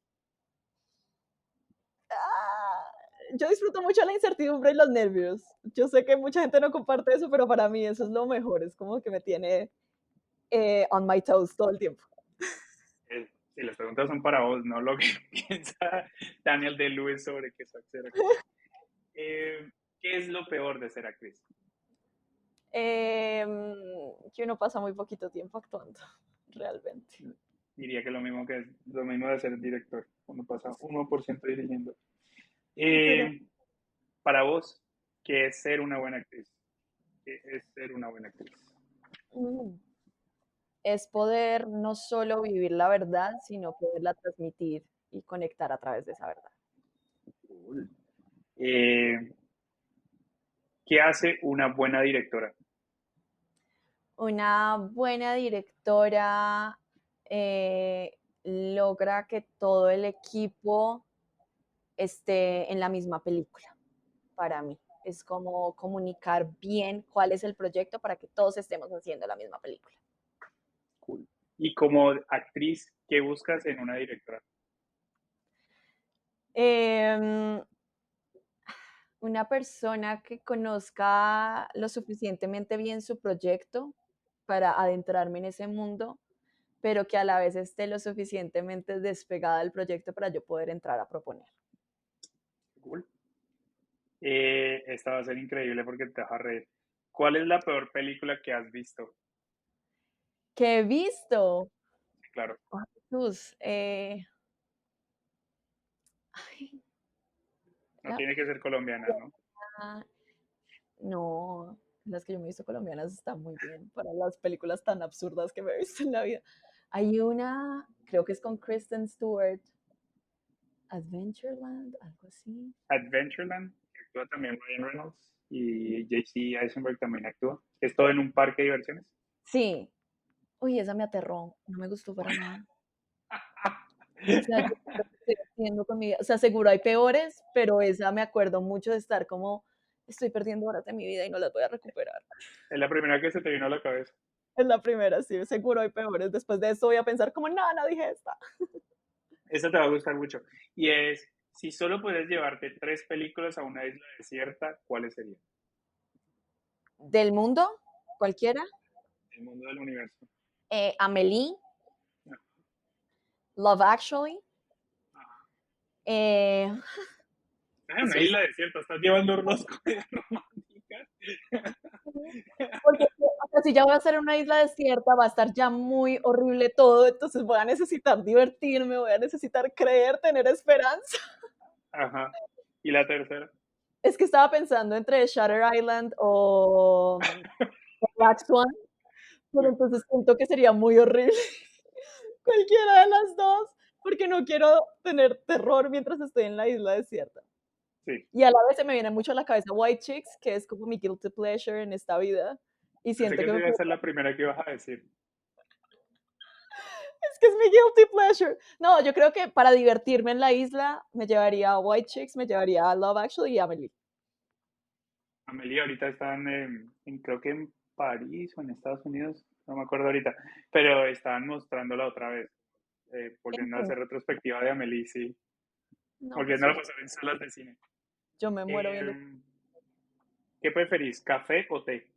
[SPEAKER 2] Ah, yo disfruto mucho la incertidumbre y los nervios. Yo sé que mucha gente no comparte eso, pero para mí eso es lo mejor. Es como que me tiene on my toes todo el tiempo.
[SPEAKER 1] Si las preguntas son para vos, no lo que piensa Daniel de Lewis sobre que soy ser actriz. ¿Qué es lo peor de ser actriz?
[SPEAKER 2] Que uno pasa muy poquito tiempo actuando, realmente.
[SPEAKER 1] Diría que lo mismo de ser director. Uno pasa 1% dirigiendo.
[SPEAKER 2] Pero,
[SPEAKER 1] Para vos, ¿qué es ser una buena actriz? ¿Qué es ser una buena actriz?
[SPEAKER 2] mm, es poder no solo vivir la verdad, sino poderla transmitir y conectar a través de esa verdad.
[SPEAKER 1] Cool. Eh, ¿Qué hace una buena directora?
[SPEAKER 2] Una buena directora logra que todo el equipo esté en la misma película, para mí. Es como comunicar bien cuál es el proyecto para que todos estemos haciendo la misma película.
[SPEAKER 1] Cool. Y como actriz, ¿qué buscas en una directora?
[SPEAKER 2] Eh, una persona que conozca lo suficientemente bien su proyecto para adentrarme en ese mundo, pero que a la vez esté lo suficientemente despegada del proyecto para yo poder entrar a proponer.
[SPEAKER 1] Cool. Esta va a ser increíble porque te vas a reír. ¿Cuál es la peor película que has visto?
[SPEAKER 2] ¿Qué he visto?
[SPEAKER 1] Claro,
[SPEAKER 2] Ay, Jesús, ay,
[SPEAKER 1] no
[SPEAKER 2] la
[SPEAKER 1] tiene que ser colombiana, ¿no?
[SPEAKER 2] pena. No, las que yo me he visto colombianas están muy bien para las películas tan absurdas que me he visto en la vida. Hay una, creo que es con Kristen Stewart, Adventureland, algo así.
[SPEAKER 1] Adventureland, que actúa también Ryan Reynolds y JC Eisenberg también actúa. Es todo en un parque de diversiones.
[SPEAKER 2] Sí, uy, esa me aterró, no me gustó para nada. O sea, yo creo que estoy haciendo con mi vida. O sea, seguro hay peores, pero esa me acuerdo mucho de estar como, estoy perdiendo horas de mi vida y no las voy a recuperar.
[SPEAKER 1] Es la primera que se te vino a la cabeza.
[SPEAKER 2] Es la primera, sí, seguro hay peores. Después de esto voy a pensar como, no, no dije esta.
[SPEAKER 1] Esta te va a gustar mucho. Y es, si solo puedes llevarte 3 películas a una isla desierta, ¿cuáles serían?
[SPEAKER 2] Del mundo, cualquiera.
[SPEAKER 1] El mundo del universo.
[SPEAKER 2] Amelie,
[SPEAKER 1] No.
[SPEAKER 2] Love Actually.
[SPEAKER 1] Ajá.
[SPEAKER 2] Eh,
[SPEAKER 1] Estás en una
[SPEAKER 2] Jesús.
[SPEAKER 1] isla desierta, estás llevando dos comedias románticas.
[SPEAKER 2] Porque o sea, si ya voy a hacer una isla desierta, va a estar ya muy horrible todo, entonces voy a necesitar divertirme, voy a necesitar creer, tener esperanza.
[SPEAKER 1] Ajá. ¿Y la tercera?
[SPEAKER 2] Es que estaba pensando entre Shutter Island o Black Swan, pero entonces siento que sería muy horrible cualquiera de las dos, porque no quiero tener terror mientras estoy en la isla desierta.
[SPEAKER 1] Sí.
[SPEAKER 2] Y a la vez se me viene mucho a la cabeza White Chicks, que es como mi guilty pleasure en esta vida. Y
[SPEAKER 1] Pensé
[SPEAKER 2] siento
[SPEAKER 1] que
[SPEAKER 2] que
[SPEAKER 1] esa
[SPEAKER 2] me
[SPEAKER 1] iba a ser la primera que ibas a decir.
[SPEAKER 2] es que es mi guilty pleasure. No, yo creo que para divertirme en la isla me llevaría a White Chicks, me llevaría a Love Actually y a Amelie.
[SPEAKER 1] Amelie ahorita están creo que en París o en Estados Unidos, no me acuerdo ahorita, pero estaban mostrándola otra vez, volviendo a hacer retrospectiva de Amelie, sí,
[SPEAKER 2] No,
[SPEAKER 1] volviendo a
[SPEAKER 2] Jesús,
[SPEAKER 1] pasar en salas de cine.
[SPEAKER 2] yo me muero viendo.
[SPEAKER 1] Eh, ¿Qué preferís, café o té?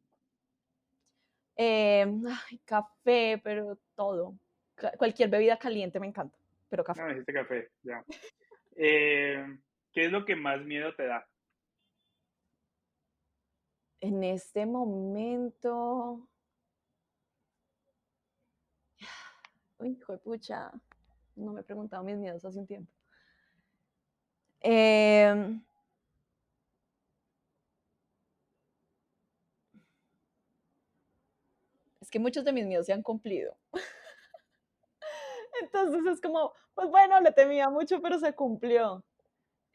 [SPEAKER 2] Ay, café, pero todo. Cualquier bebida caliente me encanta, pero café.
[SPEAKER 1] No, me dijiste café, ya. Eh, ¿Qué es lo que más miedo te da?
[SPEAKER 2] En este momento, uy, hijo de pucha, no me he preguntado mis miedos hace un tiempo. Eh, es que muchos de mis miedos se han cumplido. Entonces es como, pues bueno, le temía mucho, pero se cumplió.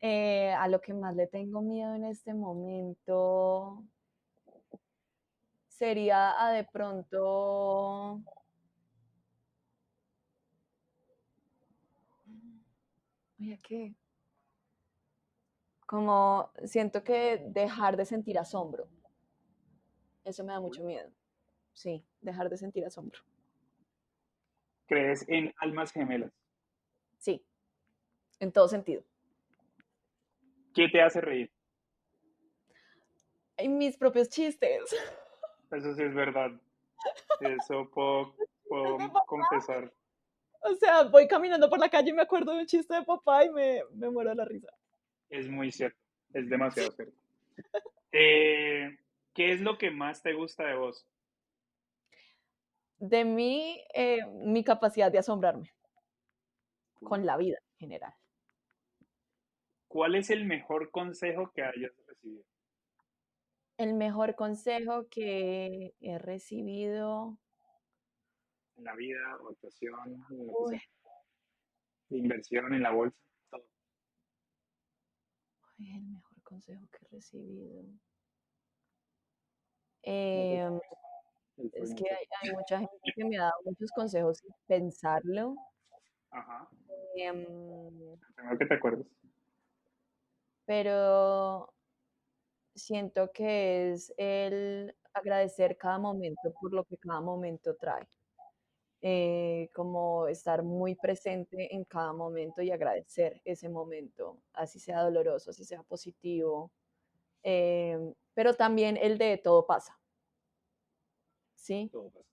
[SPEAKER 2] A lo que más le tengo miedo en este momento sería a de pronto, oye, ¿qué? Como siento que dejar de sentir asombro. Eso me da mucho miedo. Sí, dejar de sentir asombro.
[SPEAKER 1] ¿Crees en almas gemelas?
[SPEAKER 2] Sí, en todo sentido.
[SPEAKER 1] ¿Qué te hace reír?
[SPEAKER 2] Y mis propios chistes.
[SPEAKER 1] Eso sí es verdad. Eso puedo confesar.
[SPEAKER 2] O sea, voy caminando por la calle y me acuerdo de un chiste de papá y me muero de la risa.
[SPEAKER 1] Es muy cierto. Es demasiado cierto. Eh, ¿Qué es lo que más te gusta de vos?
[SPEAKER 2] De mí, mi capacidad de asombrarme con la vida en general.
[SPEAKER 1] ¿Cuál es el mejor consejo que hayas recibido
[SPEAKER 2] El mejor consejo que he recibido,
[SPEAKER 1] en la vida, o actuación, en lo que
[SPEAKER 2] uy,
[SPEAKER 1] sea, de inversión en la bolsa? Todo.
[SPEAKER 2] el mejor consejo que he recibido.
[SPEAKER 1] No te
[SPEAKER 2] Em,
[SPEAKER 1] tomes el
[SPEAKER 2] es
[SPEAKER 1] sueño
[SPEAKER 2] que
[SPEAKER 1] que...
[SPEAKER 2] hay mucha gente que me ha dado muchos consejos sin pensarlo.
[SPEAKER 1] Ajá.
[SPEAKER 2] Em,
[SPEAKER 1] Primero que te acuerdes.
[SPEAKER 2] pero siento que es el agradecer cada momento por lo que cada momento trae. Como estar muy presente en cada momento y agradecer ese momento, así sea doloroso, así sea positivo, pero también el de todo pasa, ¿sí?
[SPEAKER 1] Todo pasa.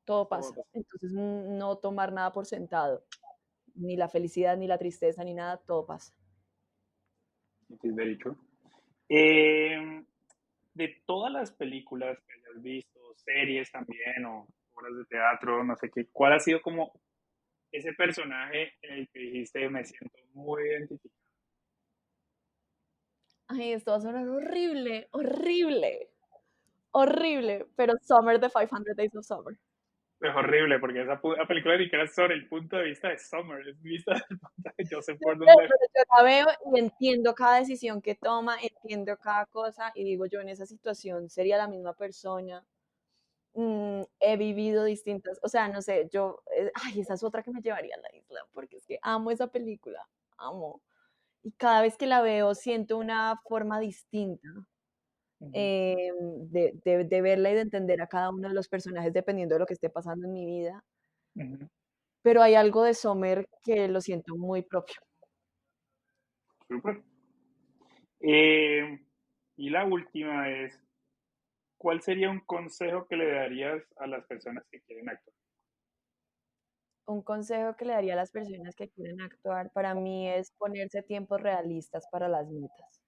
[SPEAKER 2] Todo
[SPEAKER 1] Todo
[SPEAKER 2] pasa.
[SPEAKER 1] pasa.
[SPEAKER 2] Entonces, no tomar nada por sentado, ni la felicidad, ni la tristeza, ni nada, todo pasa.
[SPEAKER 1] It is very true. Eh, de todas las películas que hayas visto, series también, o obras de teatro, no sé qué, ¿cuál ha sido como ese personaje en el que dijiste me siento muy identificado?
[SPEAKER 2] Ay, esto va a sonar horrible, horrible, horrible, pero Summer de 500 Days of Summer.
[SPEAKER 1] Es horrible porque esa película ni siquiera es sobre el punto de vista de Summer, es vista desde el punto de Joseph Gordon-Levitt.
[SPEAKER 2] Pero yo la veo y entiendo cada decisión que toma, entiendo cada cosa y digo yo en esa situación sería la misma persona. He vivido distintas, o sea, no sé, yo, ay, esa es otra que me llevaría a la isla, porque es que amo esa película, amo. Y cada vez que la veo siento una forma distinta
[SPEAKER 1] Ujú,
[SPEAKER 2] de verla y de entender a cada uno de los personajes dependiendo de lo que esté pasando en mi vida.
[SPEAKER 1] ujú.
[SPEAKER 2] Pero hay algo de Sommer que lo siento muy propio.
[SPEAKER 1] Súper. Eh, y la última es, ¿cuál sería un consejo que le darías a las personas que quieren actuar?
[SPEAKER 2] Un consejo que le daría a las personas que quieren actuar para mí es ponerse tiempos realistas para las metas.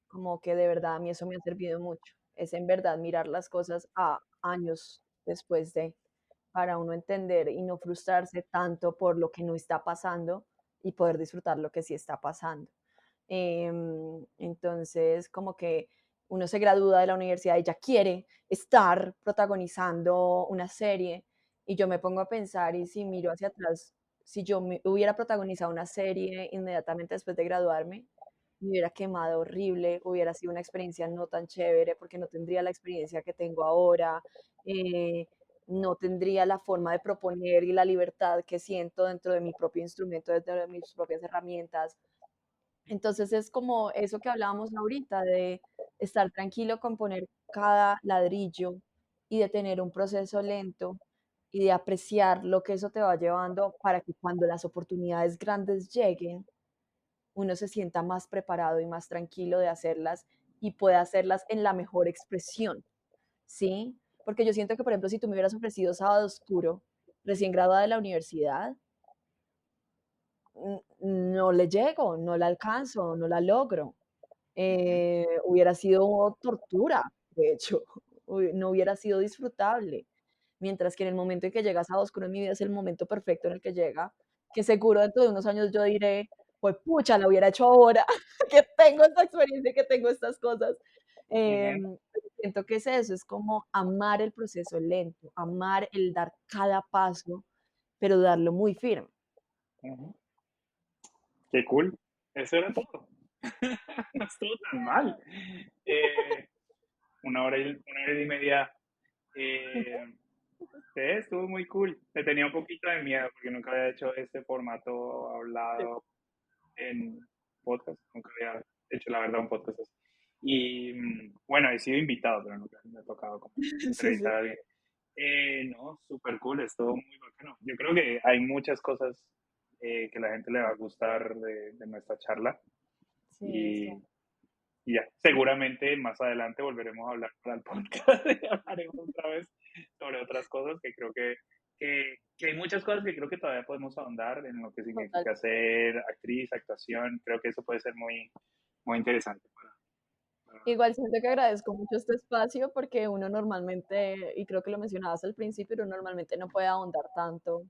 [SPEAKER 2] Como que de verdad a mí eso me ha servido mucho. Es en verdad mirar las cosas a años después de, para uno entender y no frustrarse tanto por lo que no está pasando y poder disfrutar lo que sí está pasando. Entonces, como que uno se gradúa de la universidad y ya quiere estar protagonizando una serie y yo me pongo a pensar y si miro hacia atrás, si yo hubiera protagonizado una serie inmediatamente después de graduarme, me hubiera quemado horrible, hubiera sido una experiencia no tan chévere porque no tendría la experiencia que tengo ahora, eh, no tendría la forma de proponer y la libertad que siento dentro de mi propio instrumento, dentro de mis propias herramientas. Entonces es como eso que hablábamos ahorita, de estar tranquilo con poner cada ladrillo y de tener un proceso lento y de apreciar lo que eso te va llevando para que cuando las oportunidades grandes lleguen, uno se sienta más preparado y más tranquilo de hacerlas y pueda hacerlas en la mejor expresión, ¿sí? Porque yo siento que, por ejemplo, si tú me hubieras ofrecido Sábado Oscuro, recién graduada de la universidad, no le llego, no la alcanzo, no la logro.
[SPEAKER 1] Ujú,
[SPEAKER 2] Hubiera sido tortura, de hecho, no hubiera sido disfrutable. Mientras que en el momento en que llega Sábado Oscuro en mi vida es el momento perfecto en el que llega, que seguro dentro de unos años yo diré, pues pucha, la hubiera hecho ahora, que tengo esta experiencia, que tengo estas cosas.
[SPEAKER 1] ujú,
[SPEAKER 2] Siento que es eso, es como amar el proceso lento, amar el dar cada paso, pero darlo muy firme.
[SPEAKER 1] ujú. Qué cool. Eso era todo. No estuvo tan mal. Eh, una hora y media. Eh, sí, estuvo muy cool. Le tenía un poquito de miedo porque nunca había hecho este formato hablado en podcast. Nunca había hecho, la verdad, un podcast así. Y bueno, he sido invitado, pero nunca me ha tocado como
[SPEAKER 2] Sí, sí.
[SPEAKER 1] entrevistar a alguien. No, súper cool, estuvo muy bacano. Yo creo que hay muchas cosas que la gente le va a gustar de nuestra charla.
[SPEAKER 2] Sí, sí.
[SPEAKER 1] Y, y ya, seguramente más adelante volveremos a hablar para el podcast y hablaremos otra vez sobre otras cosas que creo que hay muchas cosas que creo que todavía podemos ahondar en lo que
[SPEAKER 2] Total.
[SPEAKER 1] significa ser actriz, actuación. Creo que eso puede ser muy, muy interesante para...
[SPEAKER 2] Igual siento que agradezco mucho este espacio porque uno normalmente, y creo que lo mencionabas al principio, uno normalmente no puede ahondar tanto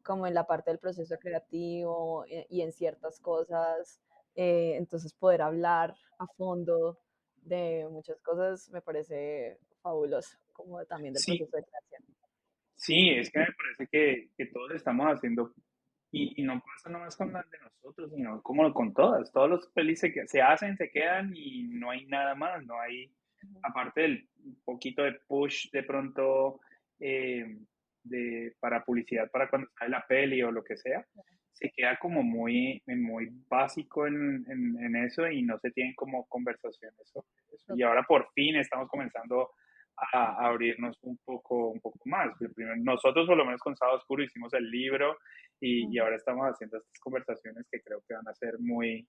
[SPEAKER 2] como en la parte del proceso creativo y en ciertas cosas. Entonces poder hablar a fondo de muchas cosas me parece fabuloso, como también del
[SPEAKER 1] Sí,
[SPEAKER 2] proceso de creación.
[SPEAKER 1] sí, es que me parece que todos estamos haciendo, y no pasa nomás con las de nosotros, sino como con todas. Todos los pelis se hacen, se quedan y no hay nada más, no hay,
[SPEAKER 2] Ujú.
[SPEAKER 1] aparte del poquito de push de pronto para publicidad para cuando sale la peli o lo que sea, se queda como muy, muy básico en eso y no se tienen como conversaciones sobre eso. Y
[SPEAKER 2] Total.
[SPEAKER 1] ahora por fin estamos comenzando a abrirnos un poco más. Primero, nosotros, por lo menos con Sábado Oscuro, hicimos el libro y
[SPEAKER 2] Ujú.
[SPEAKER 1] ahora estamos haciendo estas conversaciones que creo que van a ser muy,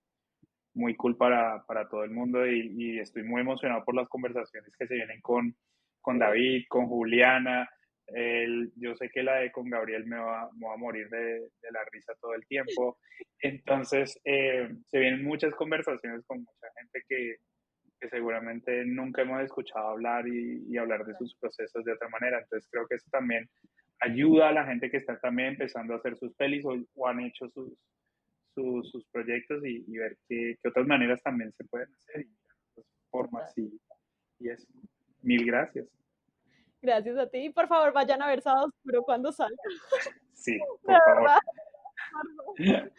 [SPEAKER 1] muy cool para todo el mundo y estoy muy emocionado por las conversaciones que se vienen con David, con Juliana. Yo sé que la de con Gabriel me va a morir de la risa todo el tiempo. Entonces, se vienen muchas conversaciones con mucha gente que seguramente nunca hemos escuchado hablar y hablar de sus procesos de otra manera. Entonces creo que eso también ayuda a la gente que está también empezando a hacer sus pelis o han hecho sus proyectos y ver qué otras maneras también se pueden hacer y otras formas
[SPEAKER 2] Total.
[SPEAKER 1] y eso. Mil gracias.
[SPEAKER 2] Gracias a ti. Por favor, vayan a ver Sábado Oscuro cuando salga.
[SPEAKER 1] Sí,
[SPEAKER 2] De
[SPEAKER 1] por favor.
[SPEAKER 2] verdad.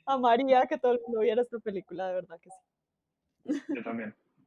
[SPEAKER 2] Amaría que todo el mundo viera esta película, de verdad que sí.
[SPEAKER 1] Yo también.